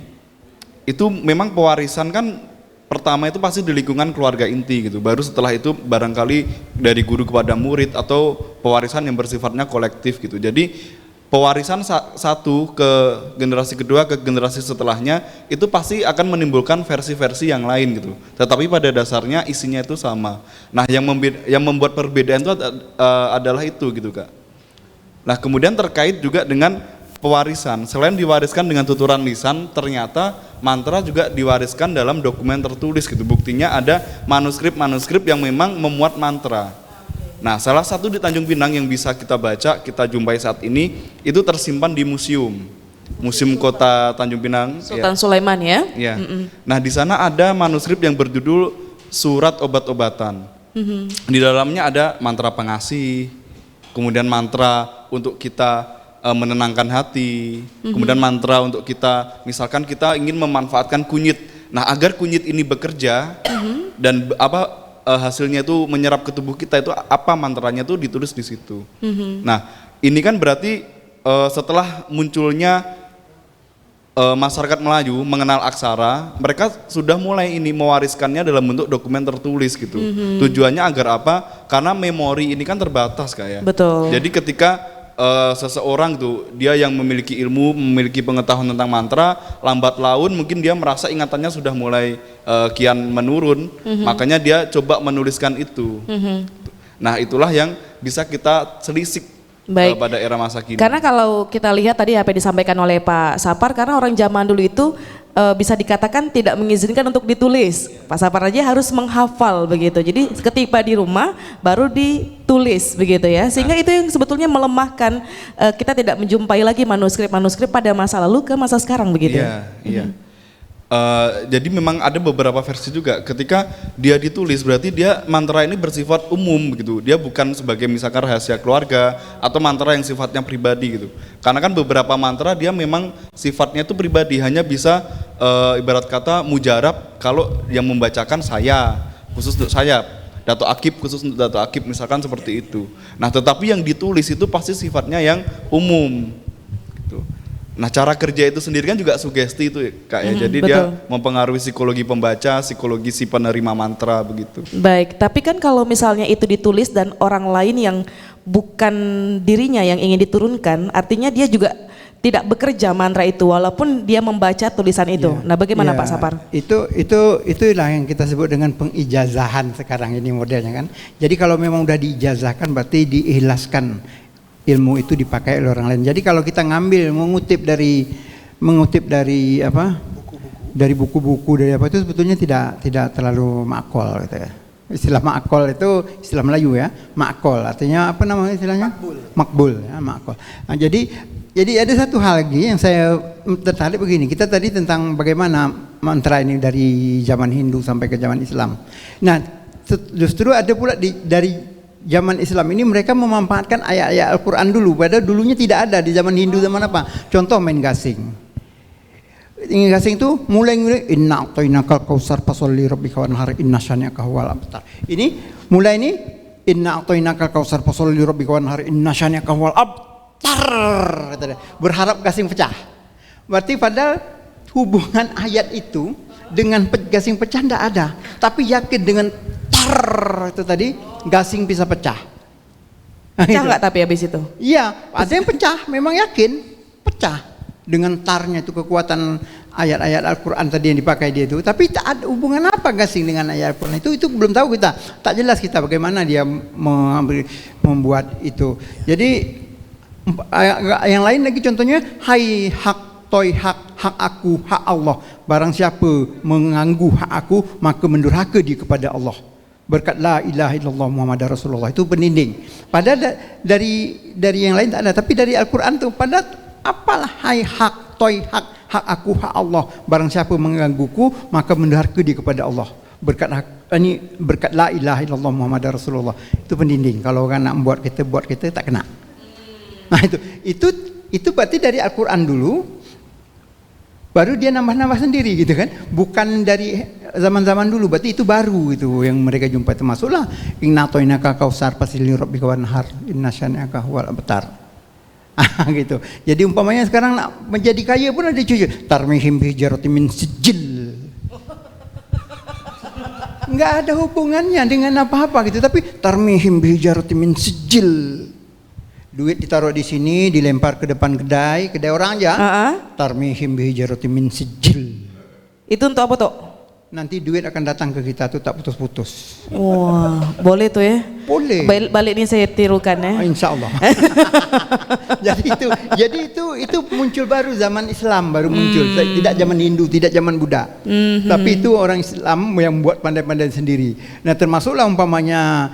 itu memang pewarisan kan pertama itu pasti di lingkungan keluarga inti gitu, baru setelah itu barangkali dari guru kepada murid atau pewarisan yang bersifatnya kolektif gitu. Jadi pewarisan satu ke generasi kedua ke generasi setelahnya itu pasti akan menimbulkan versi-versi yang lain gitu. Tetapi pada dasarnya isinya itu sama. Nah, yang membuat perbedaan itu adalah itu gitu Kak. Nah, kemudian terkait juga dengan pewarisan. Selain diwariskan dengan tuturan lisan, ternyata mantra juga diwariskan dalam dokumen tertulis gitu. Buktinya ada manuskrip yang memang memuat mantra. Nah, salah satu di Tanjung Pinang yang bisa kita baca, kita jumpai saat ini, itu tersimpan di Museum Kota Tanjung Pinang.
Sultan Sulaiman ya?
Ya. Nah, di sana ada manuskrip yang berjudul Surat Obat-obatan. Di dalamnya ada mantra pengasih, kemudian mantra untuk kita menenangkan hati. Kemudian mantra untuk kita, misalkan kita ingin memanfaatkan kunyit. Nah, agar kunyit ini bekerja dan hasilnya itu menyerap ke tubuh kita, itu apa mantranya itu ditulis di situ. Nah, ini kan berarti setelah munculnya masyarakat Melayu mengenal aksara, mereka sudah mulai ini mewariskannya dalam bentuk dokumen tertulis gitu. Tujuannya agar apa? Karena memori ini kan terbatas kayak.
Betul.
Jadi ketika seseorang tuh dia yang memiliki ilmu, memiliki pengetahuan tentang mantra, lambat laun mungkin dia merasa ingatannya sudah mulai kian menurun, makanya dia coba menuliskan itu. Nah, itulah yang bisa kita selisik pada era masa kini.
Karena kalau kita lihat tadi apa yang disampaikan oleh Pak Sapar, karena orang zaman dulu itu bisa dikatakan tidak mengizinkan untuk ditulis. Pak Sapar aja harus menghafal begitu. Jadi ketika di rumah baru ditulis begitu ya. Sehingga itu yang sebetulnya melemahkan kita tidak menjumpai lagi manuskrip-manuskrip pada masa lalu ke masa sekarang begitu.
Iya, iya. Jadi memang ada beberapa versi juga. Ketika dia ditulis berarti dia mantra ini bersifat umum gitu. Dia bukan sebagai misalkan rahasia keluarga atau mantra yang sifatnya pribadi gitu. Karena kan beberapa mantra dia memang sifatnya itu pribadi, hanya bisa ibarat kata mujarab kalau yang membacakan saya, khusus untuk saya. Dato Akib khusus untuk Dato Akib misalkan seperti itu. Nah, tetapi yang ditulis itu pasti sifatnya yang umum gitu. Nah, cara kerja itu sendiri kan juga sugesti itu Kak ya. Jadi
betul.
dia mempengaruhi psikologi pembaca, psikologi si penerima mantra begitu.
Baik, tapi kan kalau misalnya itu ditulis dan orang lain yang bukan dirinya yang ingin diturunkan, artinya dia juga tidak bekerja mantra itu walaupun dia membaca tulisan itu. Nah, bagaimana Pak Sapar?
Itulah yang kita sebut dengan pengijazahan sekarang ini modelnya kan. Jadi kalau memang udah diijazahkan berarti diikhlaskan ilmu itu dipakai oleh orang lain. Jadi kalau kita mengutip dari apa? Dari buku-buku dari apa itu sebetulnya tidak terlalu makol gitu ya. Istilah makol itu istilah Melayu ya. Makol artinya apa namanya istilahnya? Makbul ya, makol. Nah, jadi ada satu hal lagi yang saya tertarik begini. Kita tadi tentang bagaimana mantra ini dari zaman Hindu sampai ke zaman Islam. Nah, justru ada pula dari zaman Islam ini mereka memanfaatkan ayat-ayat Al-Quran dulu, padahal dulunya tidak ada di zaman Hindu zaman apa? Contoh main gasing. Main gasing itu mulai inna a'tainakal kautsar fasholli rabbika wanhar inna syani'aka huwal abtar. Ini mulai ini inna a'tainakal kautsar fasholli rabbika wanhar inna syani'aka huwal abtar. Berharap gasing pecah. Berarti padahal hubungan ayat itu dengan gasing pecah tidak ada, tapi yakin dengan tar itu tadi gasing bisa pecah.
Pecah nggak tapi habis itu?
Iya, ada yang pecah, memang yakin pecah dengan tarnya itu kekuatan ayat-ayat Al-Quran tadi yang dipakai dia itu. Tapi tak ada hubungan apa gasing dengan ayat Al-Quran itu belum tahu kita, tak jelas kita bagaimana dia membuat itu. Jadi yang lain lagi contohnya hai hak toy hak aku hak Allah, barang siapa mengganggu hak aku maka mendurhaka dia kepada Allah. Berkat la ilaha illallah Muhammadar Rasulullah itu peninding. Padahal dari yang lain tak ada, tapi dari Al-Quran tuh pada apalah hai hak toy hak aku hak Allah, barang siapa menggangguku maka mendurhaka dia kepada Allah. Berkat la ilaha illallah Muhammadar Rasulullah itu peninding. Kalau orang nak buat kita tak kena. Nah itu berarti dari Al-Quran dulu, baru dia nambah-nambah sendiri gitu kan, bukan dari zaman-zaman dulu. Berarti itu baru itu yang mereka jumpa. Termasuklah inna a'tainakal kautsar fasholli rabbika wanhar inna syani'aka huwal abtar. Gitu. Jadi umpamanya sekarang nak menjadi kaya pun ada cucu tarmihim bihijaratin min sijil. Enggak ada hubungannya dengan apa-apa gitu, tapi tarmihim bihijaratin min sijil. Duit ditaruh di sini, dilempar ke depan kedai orang aja. Tarmihim bihijaratin min sijil.
Itu untuk apa tuh?
Nanti duit akan datang ke kita tuh tak putus-putus.
Wah, boleh tuh ya?
Boleh.
Balik ini saya tirukan ya.
Insya Allah. jadi itu muncul baru zaman Islam baru muncul. Tidak zaman Hindu, tidak zaman Buddha. Tapi itu orang Islam yang buat pandai-pandai sendiri. Nah, termasuklah umpamanya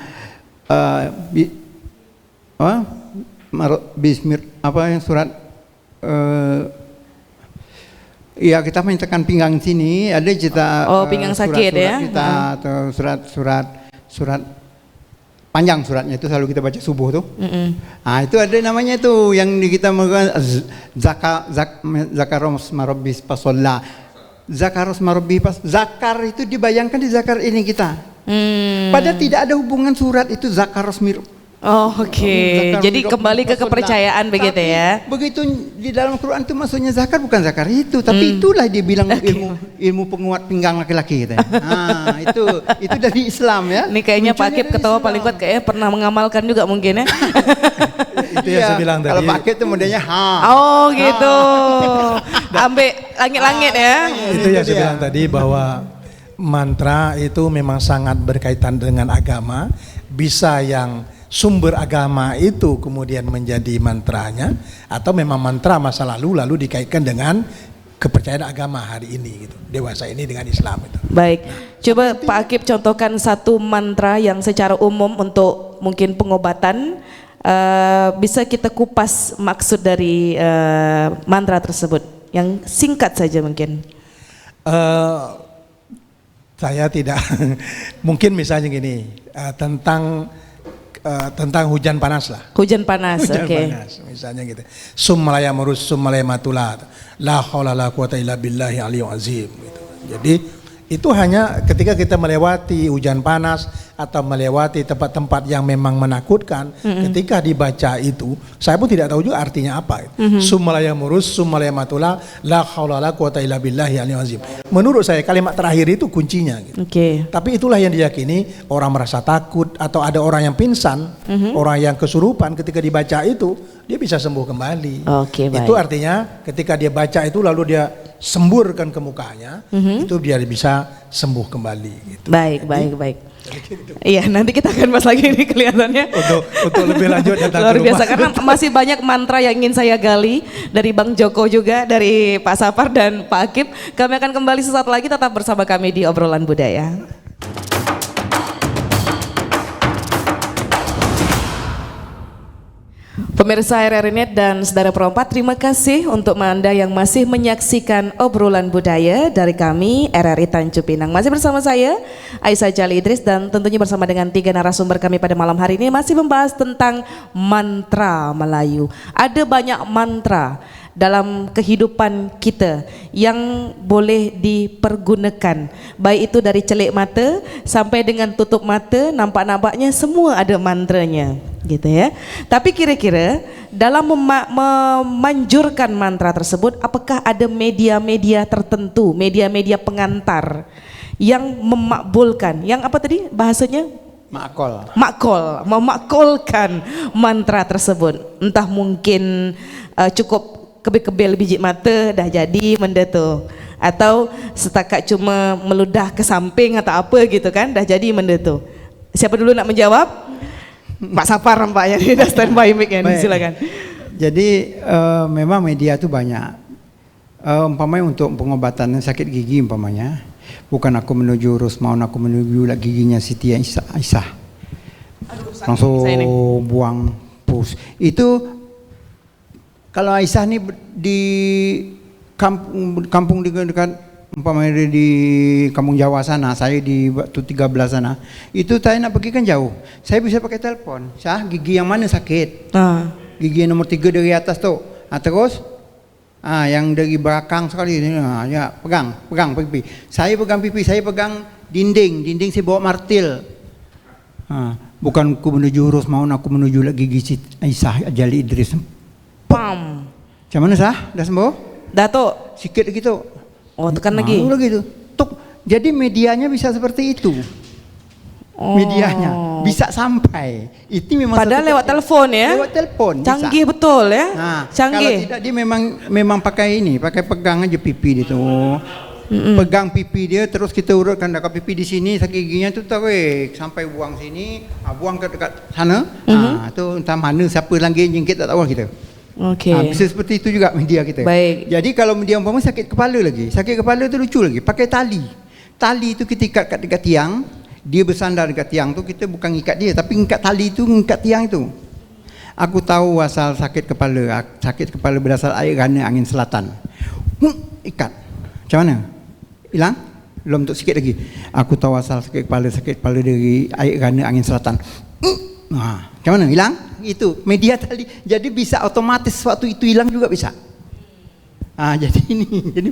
surat ya kita mintakan pinggang sini ada cerita
pinggang sakit ya
kita atau surat panjang suratnya itu selalu kita baca subuh tuh. Nah, itu ada namanya tuh yang kita mengatakan zakaros marabbis pasolla. Zakaros marabbis pas zakar itu dibayangkan di zakar ini kita. Padahal tidak ada hubungan surat itu zakaros mir.
Oh, oke. Jadi kembali ke kepercayaan begitu
Tapi,
ya.
Begitu di dalam Quran itu maksudnya zakar bukan zakar itu, tapi itulah dia bilang ilmu penguat pinggang laki-laki gitu. Nah, itu dari Islam ya.
Ini kayaknya Pak
Munculnya
Akip
dari
ketawa
Islam.
paling kuat kayaknya pernah mengamalkan juga mungkin ya.
Itu yang saya bilang tadi.
Kalau pakai itu modelnya
Oh gitu. Ambil langit-langit ya.
Itu yang saya bilang tadi bahwa mantra itu memang sangat berkaitan dengan agama. Bisa yang sumber agama itu kemudian menjadi mantranya, atau memang mantra masa lalu dikaitkan dengan kepercayaan agama hari ini gitu. Dewasa ini dengan Islam itu.
Baik. Coba Pak Akip contohkan satu mantra yang secara umum untuk mungkin pengobatan, bisa kita kupas maksud dari mantra tersebut yang singkat saja mungkin.
Saya tidak mungkin misalnya gini, tentang hujan panas lah.
Hujan panas,
Hujan
oke.
panas misalnya gitu. Summalaya murus summalaya matula. La haula la quwata illa billahi aliyul azim gitu. Jadi itu hanya ketika kita melewati hujan panas atau melewati tempat-tempat yang memang menakutkan, ketika dibaca itu, saya pun tidak tahu juga artinya apa. Summalaya murus summalaya matula la haula la quwata illa billahi aliyul azim. Menurut saya kalimat terakhir itu kuncinya gitu.
Oke.
Tapi itulah yang diyakini orang merasa takut atau ada orang yang pingsan, orang yang kesurupan ketika dibaca itu dia bisa sembuh kembali.
Oke, baik.
Itu artinya ketika dia baca itu lalu dia semburkan ke mukanya, itu dia bisa sembuh kembali. Gitu.
Baik. Iya, nanti kita akan bahas lagi ini kelihatannya.
Untuk lebih lanjut tentang
Luar
ke
biasa
rumah.
karena masih banyak mantra yang ingin saya gali dari Bang Joko juga, dari Pak Sapar dan Pak Akip. Kami akan kembali sesaat lagi, tetap bersama kami di Obrolan Budaya. Pemirsa RRI Net dan Saudara Perempat, terima kasih untuk Anda yang masih menyaksikan Obrolan Budaya dari kami RRI Tanjung Pinang. Masih bersama saya Aisyah Jali Idris dan tentunya bersama dengan 3 narasumber kami pada malam hari ini masih membahas tentang mantra Melayu. Ada banyak mantra dalam kehidupan kita yang boleh dipergunakan, baik itu dari celik mata sampai dengan tutup mata, nampak-nampaknya semua ada mantranya gitu ya. Tapi kira-kira dalam memanjurkan mantra tersebut, apakah ada media-media tertentu, media-media pengantar yang memakbulkan, yang apa tadi bahasanya? Memakkolkan mantra tersebut. Entah mungkin cukup kebel-kebel biji mata dah jadi benda tu, atau setakat cuma meludah ke samping atau apa gitu kan dah jadi benda tu. Siapa dulu nak menjawab? Pak Sapar nampaknya dia dah standby mic ya, silakan.
Jadi memang media itu banyak. Umpamanya untuk pengobatan sakit gigi umpamanya, bukan aku menuju Rusmaun, aku menuju lagi giginya Siti Aisyah. Langsung buang pus. Itu kalau Aisyah ini di kampung dekat umpamanya di kampung Jawa sana, saya di Batu 13 sana, itu saya nak pergi kan jauh. Saya bisa pakai telepon. Syah, gigi yang mana sakit? Gigi yang nomor 3 dari atas tuh. Terus yang dari belakang sekali ini, ya pegang pipi. Saya pegang pipi, saya pegang dinding saya bawa martil. Bukan aku menuju Rusmaun, aku menuju lagi gigi Aisyah Jali Idris.
Pam.
Macam mana sah? Dah sembuh?
Datuk.
Sikit lagi tu.
Oh, tekan lagi.
Lagi tu. Tuk. Jadi medianya bisa seperti itu. Medianya bisa sampai. Itu memang
padahal lewat telepon ya.
Lewat telepon.
Canggih
bisa.
betul ya. Canggih.
Kalau tidak dia memang pakai ini, pakai pegang aja pipi dia tu. Pegang pipi dia, terus kita urutkan dekat pipi di sini, sakit giginya tu tarik sampai buang sini, buang ke dekat sana. Tu entah mana siapa lagi jengkit tak tahu kita.
Okey.
Bisa seperti itu juga media kita.
Baik.
Jadi kalau media umpama sakit kepala lagi, sakit kepala tu lucu lagi, pakai tali. Tali itu kita ikat dekat tiang, dia bersandar dekat tiang tu, kita bukan ikat dia, tapi ikat tali itu, ikat tiang itu. Aku tahu asal sakit kepala berasal air gana angin selatan. Ikat. Macam mana? Hilang? Belum, untuk sikit lagi. Aku tahu asal sakit kepala dari air gana angin selatan. Nah, gimana hilang? Itu media tadi. Jadi bisa otomatis waktu itu hilang juga bisa. Ah, jadi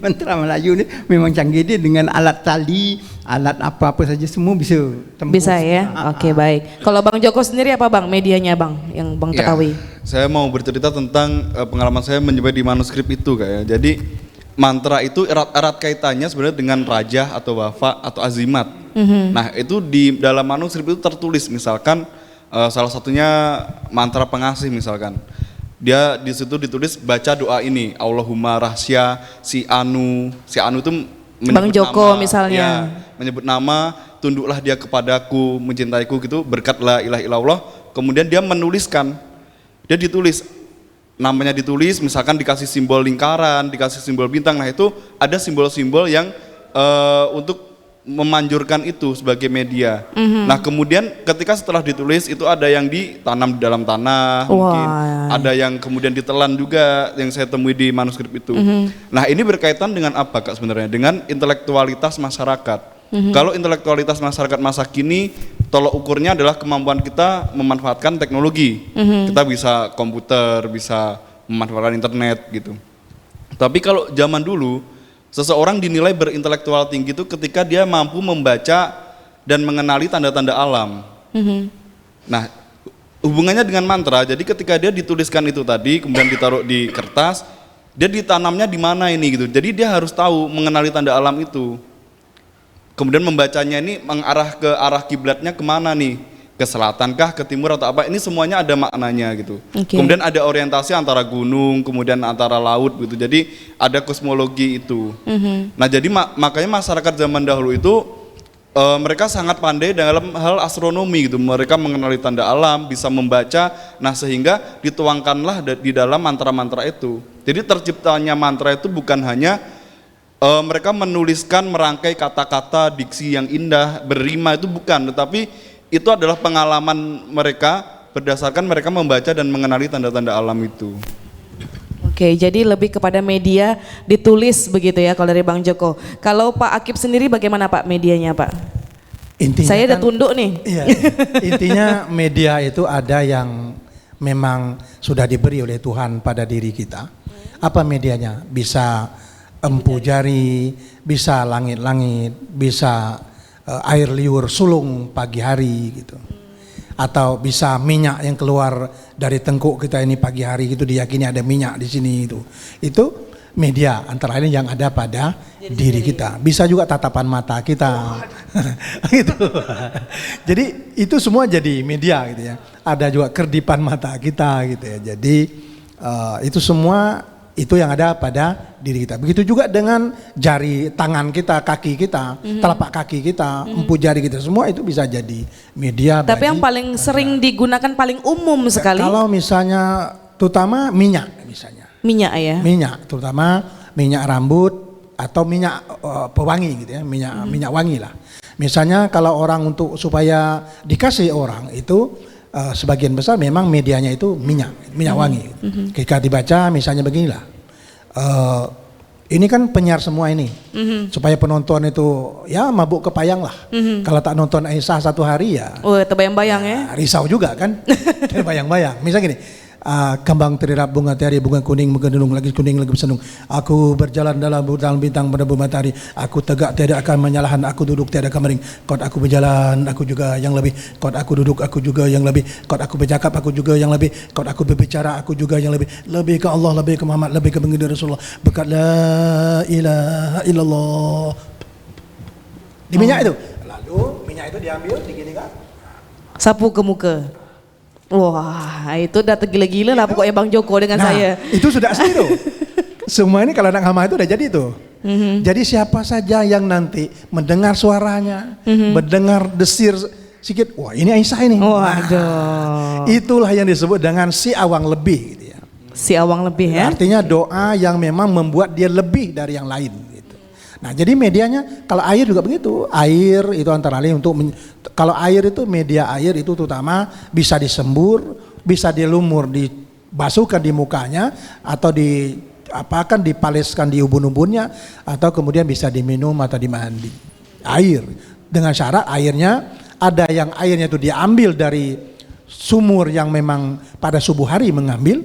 mantra Melayu ini memang canggih dia dengan alat tali, alat apa-apa saja semua bisa tembus.
Bisa ya? Oke, baik. Kalau Bang Joko sendiri apa Bang medianya Bang yang Bang
Ya,
ketahui?
saya mau bercerita tentang pengalaman saya menyampai di manuskrip itu kayak. Jadi mantra itu erat-erat kaitannya sebenarnya dengan raja atau wafa atau azimat. Nah, itu di dalam manuskrip itu tertulis misalkan salah satunya mantra pengasih misalkan. Dia di situ ditulis baca doa ini, Allahumma rahsia si Anu itu menyebut
Bang Joko
nama,
misalnya.
ya, menyebut nama, tunduklah dia kepadaku, mencintaiku gitu, berkat la ilaha illallah. Kemudian dia menuliskan, dia ditulis, namanya ditulis, misalkan dikasih simbol lingkaran, dikasih simbol bintang. Nah itu ada simbol-simbol yang untuk memanjurkan itu sebagai media. Nah kemudian ketika setelah ditulis itu ada yang ditanam di dalam tanah, mungkin ada yang kemudian ditelan juga yang saya temui di manuskrip itu. Nah ini berkaitan dengan apa Kak sebenarnya? Dengan intelektualitas masyarakat. Kalau intelektualitas masyarakat masa kini tolok ukurnya adalah kemampuan kita memanfaatkan teknologi. Kita bisa komputer, bisa memanfaatkan internet gitu. Tapi kalau zaman dulu seseorang dinilai berintelektual tinggi itu ketika dia mampu membaca dan mengenali tanda-tanda alam. Nah, hubungannya dengan mantra, jadi ketika dia dituliskan itu tadi, kemudian ditaruh di kertas, dia ditanamnya di mana ini gitu. Jadi dia harus tahu mengenali tanda alam itu. Kemudian membacanya ini mengarah ke arah kiblatnya kemana nih? Ke selatan kah, ke timur atau apa? Ini semuanya ada maknanya gitu. Kemudian ada orientasi antara gunung, kemudian antara laut gitu. Jadi ada kosmologi itu. Nah jadi makanya masyarakat zaman dahulu itu mereka sangat pandai dalam hal astronomi gitu. Mereka mengenali tanda alam, bisa membaca. Nah sehingga dituangkanlah di dalam mantra-mantra itu. Jadi terciptanya mantra itu bukan hanya mereka menuliskan merangkai kata-kata, diksi yang indah, berrima itu bukan, tetapi itu adalah pengalaman mereka berdasarkan mereka membaca dan mengenali tanda-tanda alam itu.
Oke, jadi lebih kepada media ditulis begitu ya kalau dari Bang Joko. Kalau Pak Akib sendiri bagaimana Pak medianya Pak?
Intinya
Saya udah tunduk nih.
Iya, intinya media itu ada yang memang sudah diberi oleh Tuhan pada diri kita. Apa medianya? Bisa empu jari, bisa langit-langit, bisa air liur sulung pagi hari gitu, atau bisa minyak yang keluar dari tengkuk kita ini pagi hari gitu, diyakini ada minyak di sini itu media antara lain yang ada pada diri kita. Bisa juga tatapan mata kita gitu. Jadi itu semua jadi media gitu ya. Ada juga kerdipan mata kita gitu ya. Jadi itu semua itu yang ada pada diri kita. Begitu juga dengan jari tangan kita, kaki kita, telapak kaki kita, empu jari kita, semua itu bisa jadi media.
Tapi yang paling sering digunakan paling umum sekali.
Kalau misalnya, terutama minyak misalnya.
Minyak ya.
Minyak, terutama minyak rambut atau minyak pewangi gitu ya, minyak wangi lah. Misalnya kalau orang untuk supaya dikasih orang itu sebagian besar memang medianya itu minyak wangi. Ketika dibaca misalnya beginilah, ini kan penyiar semua ini, supaya penonton itu ya mabuk kepayang lah. Kalau tak nonton Aisyah satu hari ya,
terbayang-bayang ya.
Risau juga kan, terbayang-bayang. Misalnya gini, kembang terirap bunga tiari, bunga kuning menggendung lagi kuning lagi bersenung. Aku berjalan dalam bintang pada matahari. Aku tegak tiada akan menyalahan. Aku duduk tiada akan mering. Kot aku berjalan, aku juga yang lebih. Kot aku duduk, aku juga yang lebih. Kot aku bercakap, aku juga yang lebih. Kot aku berbicara, aku juga yang lebih. Lebih ke Allah, lebih ke Muhammad, lebih ke baginda Rasulullah. Berkat la ilaha illallah. Di minyak itu. Lalu minyak itu diambil, diginikan.
Sapu ke muka. Wah, itu udah tergila-gila lah pokoknya Bang Joko dengan saya.
Itu sudah asli tuh. Semua ini kalau anak hama itu udah jadi tuh. Jadi siapa saja yang nanti mendengar suaranya, mendengar desir sikit, wah ini Aisyah ini.
Waduh.
Itulah yang disebut dengan si awang lebih gitu ya.
Si awang lebih ya.
Artinya doa yang memang membuat dia lebih dari yang lain gitu. Nah, jadi medianya kalau air juga begitu. Air itu antara lain untuk kalau air itu media air itu terutama bisa disembur, bisa dilumur, dibasuhkan di mukanya atau dipaleskan di ubun-ubunnya atau kemudian bisa diminum atau dimandi. Air dengan syarat airnya ada yang airnya itu diambil dari sumur yang memang pada subuh hari mengambil.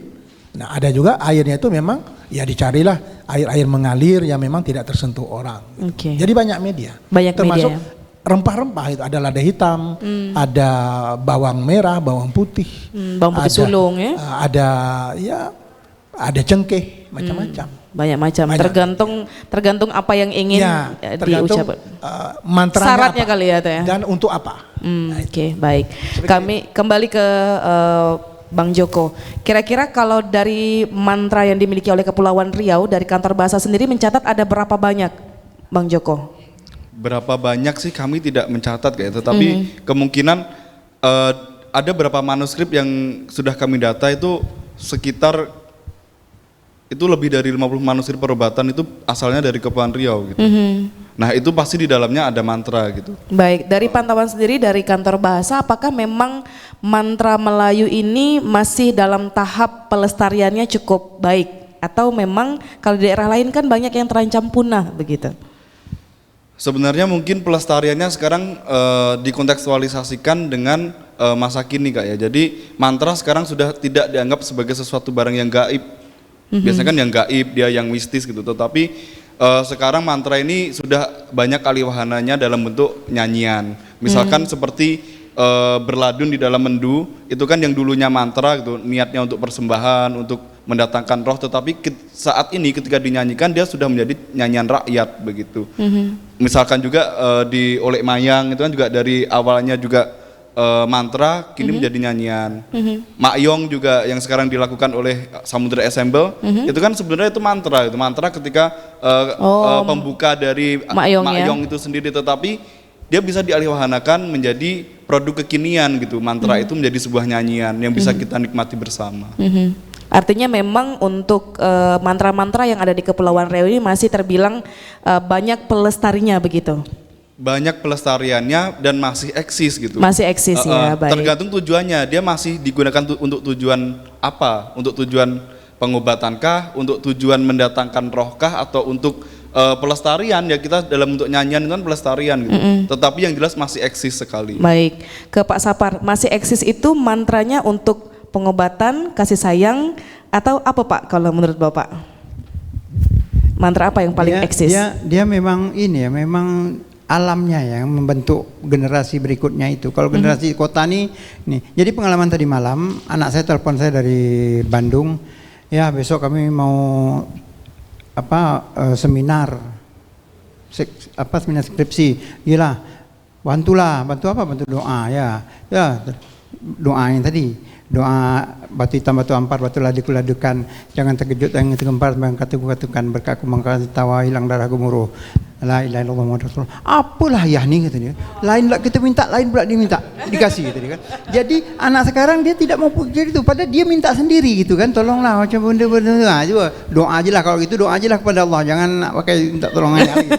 Nah, ada juga airnya itu memang ya dicarilah air-air mengalir yang memang tidak tersentuh orang.
Oke.
Jadi banyak media.
Banyak
termasuk
media.
rempah-rempah itu ada lada hitam, ada bawang merah, bawang putih,
bawang putih sulung ya.
Ada cengkeh, macam-macam.
Banyak macam.
Banyak.
Tergantung apa yang ingin
tergantung
diucapkan.
mantranya
Syaratnya
apa,
kali ya, Teh.
dan untuk apa.
Oke, baik. Kami kembali ke Bang Joko. Kira-kira kalau dari mantra yang dimiliki oleh Kepulauan Riau dari kantor bahasa sendiri mencatat ada berapa banyak, Bang Joko?
Berapa banyak sih kami tidak mencatat kayak, tetapi kemungkinan ada berapa manuskrip yang sudah kami data itu sekitar itu lebih dari 50 manuskrip perobatan itu asalnya dari Kepulauan Riau gitu. Nah, itu pasti di dalamnya ada mantra gitu.
Baik, dari pantauan sendiri dari kantor bahasa, apakah memang mantra Melayu ini masih dalam tahap pelestariannya cukup baik? Atau memang kalau di daerah lain kan banyak yang terancam punah begitu?
Sebenarnya mungkin pelestariannya sekarang dikontekstualisasikan dengan masa kini Kak ya. Jadi mantra sekarang sudah tidak dianggap sebagai sesuatu barang yang gaib. Biasanya kan yang gaib, dia yang mistis gitu. Tetapi sekarang mantra ini sudah banyak kali wahananya dalam bentuk nyanyian. Misalkan seperti berladun di dalam mendu, itu kan yang dulunya mantra gitu, niatnya untuk persembahan, untuk mendatangkan roh, tetapi saat ini ketika dinyanyikan dia sudah menjadi nyanyian rakyat begitu. Misalkan juga di Olek Mayang itu kan juga dari awalnya juga mantra, kini menjadi nyanyian. Makyong juga yang sekarang dilakukan oleh Samudra Ensemble, itu kan sebenarnya itu mantra ketika pembuka dari Makyong itu sendiri, tetapi dia bisa dialihwahanakan menjadi produk kekinian gitu. Mantra itu menjadi sebuah nyanyian yang bisa kita nikmati bersama.
Artinya memang untuk mantra-mantra yang ada di Kepulauan Riau ini masih terbilang banyak pelestarinya begitu?
Banyak pelestariannya dan masih eksis gitu.
Masih eksis ya, baik.
Tergantung tujuannya, dia masih digunakan untuk tujuan apa? Untuk tujuan pengobatankah, untuk tujuan mendatangkan rohkah, atau untuk pelestarian ya, kita dalam bentuk nyanyian itu kan pelestarian gitu. Tetapi yang jelas masih eksis sekali.
Baik, ke Pak Sapar, masih eksis itu mantranya untuk pengobatan, kasih sayang, atau apa Pak kalau menurut Bapak? Mantra apa yang paling eksis?
Dia memang ini ya, memang alamnya yang membentuk generasi berikutnya itu. Kalau generasi kota nih, jadi pengalaman tadi malam, anak saya telepon saya dari Bandung, ya besok kami mau seminar skripsi. Iyalah, bantu apa? Bantu doa ya doa yang tadi, doa batu hitam batu ampar batu ladu-ladukan, jangan terkejut yang tergempar, katakan berkah aku mengkasih tawa, hilang darah gemuruh, la ilaha illallah Muhammadur Rasulullah. Apalah ya nih kata dia. Lain pula kita minta, lain pula dia minta, dikasih gitu kan. Jadi anak sekarang dia tidak mau jadi itu, padahal dia minta sendiri gitu kan. Tolonglah macam benda-benda juga. Doa aja lah kalau gitu, doa aja lah kepada Allah, jangan pakai minta tolongannya lagi.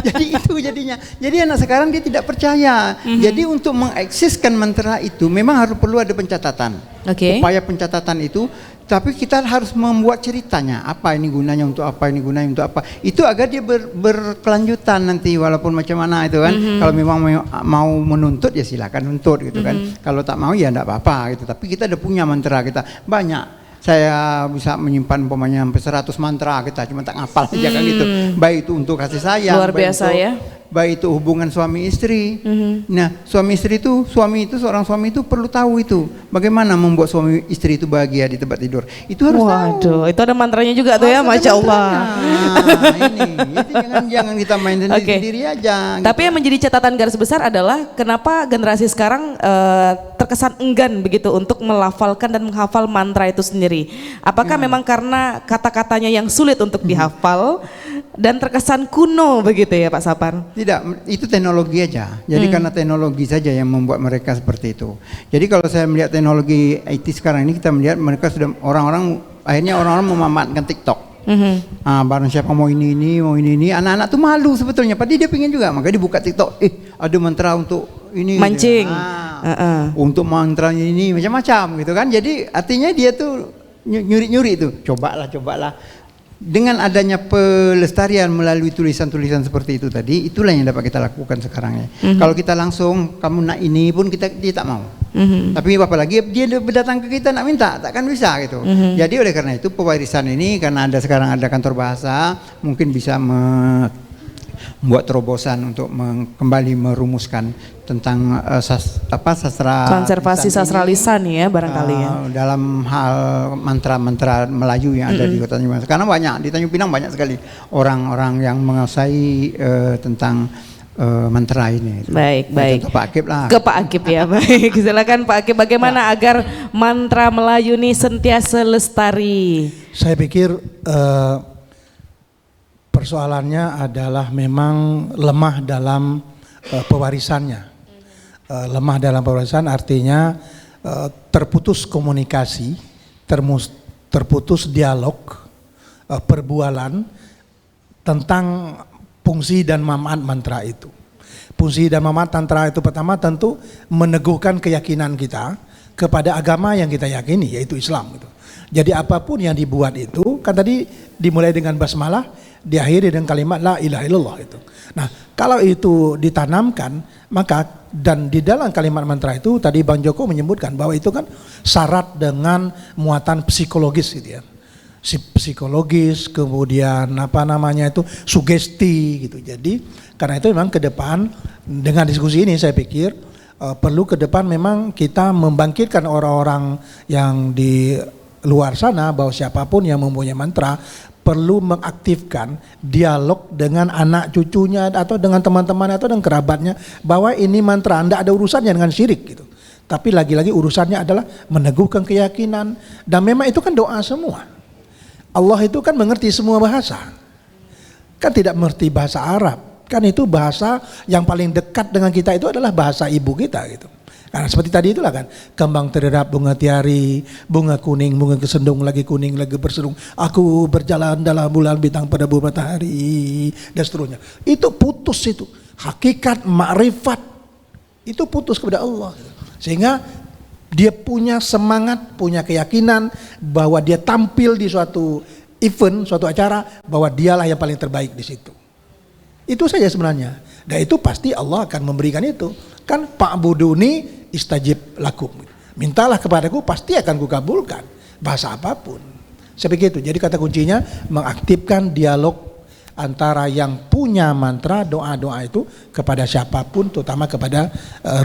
Jadi itu jadinya. Jadi anak sekarang dia tidak percaya. Jadi untuk mengeksiskan mantra itu memang harus perlu ada pencatatan. Upaya pencatatan itu, tapi kita harus membuat ceritanya, apa ini gunanya untuk apa, ini gunanya untuk apa, itu agar dia berkelanjutan nanti walaupun macam mana itu kan. Kalau memang mau menuntut ya silakan nuntut gitu kan, kalau tak mau ya enggak apa-apa gitu. Tapi kita ada punya mantra kita banyak. Saya bisa menyimpan umpamanya sampai 100 mantra kita, cuma tak ngapal aja kan gitu. Baik itu untuk kasih sayang,
luar biasa ya.
Baik itu hubungan suami istri. Nah, suami istri itu, seorang suami itu perlu tahu itu bagaimana membuat suami istri itu bahagia di tempat tidur. Itu harus tahu.
Itu ada mantranya juga tuh ya, Masya Allah.
Ini jangan kita main sendiri aja.
Tapi yang menjadi catatan garis besar adalah kenapa generasi sekarang terkesan enggan begitu untuk melafalkan dan menghafal mantra itu sendiri. Apakah memang karena kata-katanya yang sulit untuk dihafal dan terkesan kuno begitu ya Pak Sapar?
Tidak, itu teknologi aja. Jadi karena teknologi saja yang membuat mereka seperti itu. Jadi kalau saya melihat teknologi IT sekarang ini, kita melihat mereka sudah akhirnya orang-orang memanfaatkan TikTok. Barang siapa mau ini, anak-anak tuh malu sebetulnya. Padahal dia pengen juga, maka dia buka TikTok. Ada mantra untuk ini,
mancing,
untuk mantra ini macam-macam gitu kan. Jadi artinya dia tuh nyuri-nyuri itu. Cobalah. Dengan adanya pelestarian melalui tulisan-tulisan seperti itu tadi, itulah yang dapat kita lakukan sekarang ya. Kalau kita langsung kamu nak ini pun dia tak mau. Tapi apalagi dia datang ke kita nak minta, takkan bisa gitu. Jadi oleh karena itu pewarisan ini, karena sekarang ada kantor bahasa, mungkin bisa membuat terobosan untuk kembali merumuskan tentang sastra
konservasi
lisan
sastra
ini,
lisan ya barangkali ya.
dalam hal mantra-mantra Melayu yang ada di Kota Tanjung Pinang. Karena banyak di Tanjung Pinang banyak sekali orang-orang yang menguasai tentang mantra ini.
Baik, baik.
Contoh Pak Akib lah.
Ke Pak Akib ya, baik. Silakan Pak Akib, bagaimana agar mantra Melayu ini sentiasa lestari?
Saya pikir persoalannya adalah memang lemah dalam pewarisannya. Lemah dalam pewarisan artinya terputus komunikasi, terputus dialog, perbualan tentang fungsi dan manfaat mantra itu. Fungsi dan manfaat mantra itu pertama tentu meneguhkan keyakinan kita kepada agama yang kita yakini, yaitu Islam gitu. Jadi apapun yang dibuat itu kan tadi dimulai dengan basmalah, diakhiri dengan kalimat la ilaha illallah itu. Nah, kalau itu ditanamkan, maka dan di dalam kalimat mantra itu tadi Bang Joko menyebutkan bahwa itu kan syarat dengan muatan psikologis gitu ya. Psikologis, kemudian sugesti gitu. Jadi karena itu memang ke depan dengan diskusi ini saya pikir perlu ke depan memang kita membangkitkan orang-orang yang di luar sana bahwa siapapun yang mempunyai mantra perlu mengaktifkan dialog dengan anak cucunya atau dengan teman-teman atau dengan kerabatnya bahwa ini mantra, tidak ada urusannya dengan syirik gitu. Tapi lagi-lagi urusannya adalah meneguhkan keyakinan, dan memang itu kan doa semua. Allah itu kan mengerti semua bahasa. Kan tidak mengerti bahasa Arab. Kan itu bahasa yang paling dekat dengan kita itu adalah bahasa ibu kita gitu. Karena seperti tadi itulah kan, kembang terderap bunga tiari, bunga kuning, bunga kesendung lagi kuning lagi berserung. Aku berjalan dalam bulan bintang pada bulan matahari dan seterusnya. Itu putus itu, hakikat makrifat itu putus kepada Allah. Sehingga dia punya semangat, punya keyakinan bahwa dia tampil di suatu event, suatu acara, bahwa dialah yang paling terbaik di situ. Itu saja sebenarnya. Dan itu pasti Allah akan memberikan itu. Kan Pak Buduni istajib lakum. Mintalah kepadaku pasti akan kukabulkan. Bahasa apapun. Saya pikir itu. Jadi kata kuncinya mengaktifkan dialog antara yang punya mantra doa-doa itu kepada siapapun, terutama kepada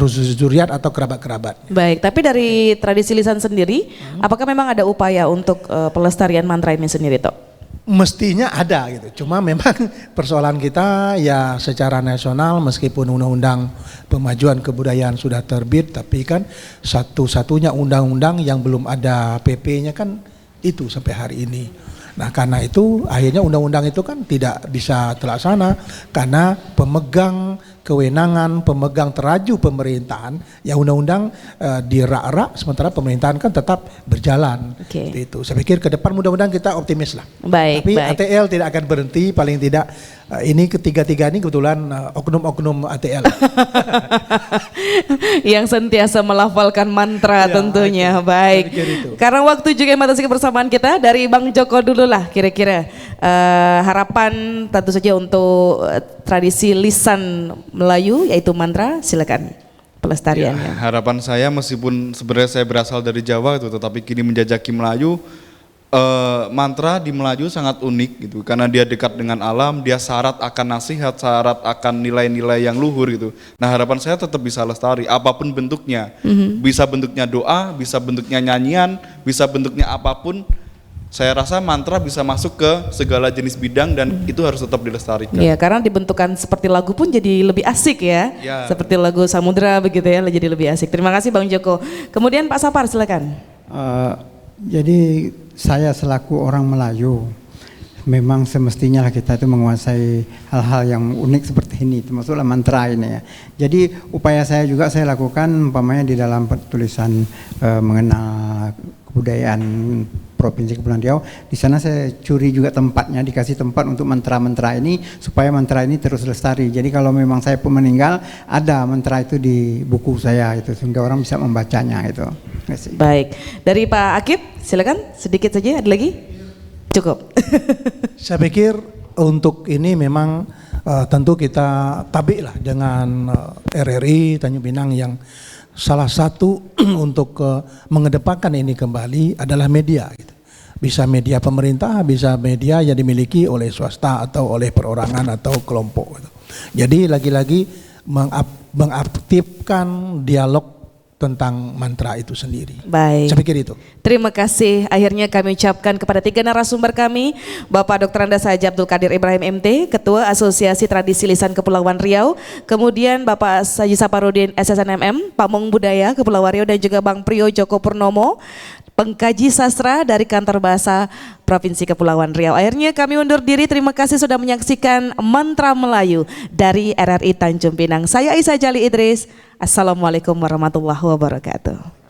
zuriat atau kerabat-kerabat.
Baik, tapi dari tradisi lisan sendiri, apakah memang ada upaya untuk pelestarian mantra ini sendiri, Tok?
Mestinya ada gitu, cuma memang persoalan kita ya secara nasional meskipun undang-undang pemajuan kebudayaan sudah terbit, tapi kan satu-satunya undang-undang yang belum ada PP-nya kan itu sampai hari ini. Nah karena itu akhirnya undang-undang itu kan tidak bisa terlaksana karena pemegang kewenangan, pemegang teraju pemerintahan ya undang-undang dirak-rak, sementara pemerintahan kan tetap berjalan. Itu saya pikir ke depan mudah-mudahan kita optimis lah.
Baik,
tapi
baik.
ATL tidak akan berhenti, paling tidak ini ketiga-tiga ini kebetulan oknum-oknum ATL
yang sentiasa melafalkan mantra
ya,
tentunya.
itu.
Baik, karena waktu juga membatasi kebersamaan kita, dari Bang Joko dulu lah kira-kira harapan tentu saja untuk tradisi lisan Melayu yaitu mantra, silakan pelestariannya.
Ya, harapan saya meskipun sebenarnya saya berasal dari Jawa itu, tetapi kini menjajaki Melayu, mantra di Melayu sangat unik gitu, karena dia dekat dengan alam, dia syarat akan nasihat, syarat akan nilai-nilai yang luhur gitu. Nah harapan saya tetap bisa lestari apapun bentuknya, bisa bentuknya doa, bisa bentuknya nyanyian, bisa bentuknya apapun. Saya rasa mantra bisa masuk ke segala jenis bidang dan itu harus tetap dilestarikan.
Iya, karena dibentukan seperti lagu pun jadi lebih asik ya. Seperti lagu Samudra begitu ya, jadi lebih asik. Terima kasih Bang Joko. Kemudian Pak Sapar silakan.
Jadi saya selaku orang Melayu memang semestinya kita itu menguasai hal-hal yang unik seperti ini, termasuklah mantra ini ya. Jadi upaya saya juga saya lakukan umpamanya di dalam tulisan mengenal kebudayaan Provinsi Kepulauan Riau. Di sana saya curi juga tempatnya, dikasih tempat untuk mantra-mantra ini supaya mantra ini terus lestari. Jadi kalau memang saya pun meninggal, ada mantra itu di buku saya itu sehingga orang bisa membacanya itu.
Baik, dari Pak Akib silakan sedikit saja, ada lagi? Cukup.
Saya pikir untuk ini memang tentu kita tabik lah dengan RRI Tanjung Pinang yang salah satu untuk mengedepankan ini kembali adalah media gitu. Bisa media pemerintah, bisa media yang dimiliki oleh swasta atau oleh perorangan atau kelompok gitu. Jadi lagi-lagi mengaktifkan dialog tentang mantra itu sendiri.
Baik.
Saya pikir itu.
Terima kasih. Akhirnya kami ucapkan kepada 3 narasumber kami, Bapak Dr. Andes Haji Abdul Qadir Ibrahim MT, Ketua Asosiasi Tradisi Lisan Kepulauan Riau, kemudian Bapak Haji Saparudin SSNMM, Pamong Budaya Kepulauan Riau, dan juga Bang Prio Joko Purnomo, pengkaji sastra dari Kantor Bahasa Provinsi Kepulauan Riau. Akhirnya kami undur diri. Terima kasih sudah menyaksikan Mantra Melayu dari RRI Tanjung Pinang. Saya Aisyah Jali Idris. Assalamualaikum warahmatullahi wabarakatuh.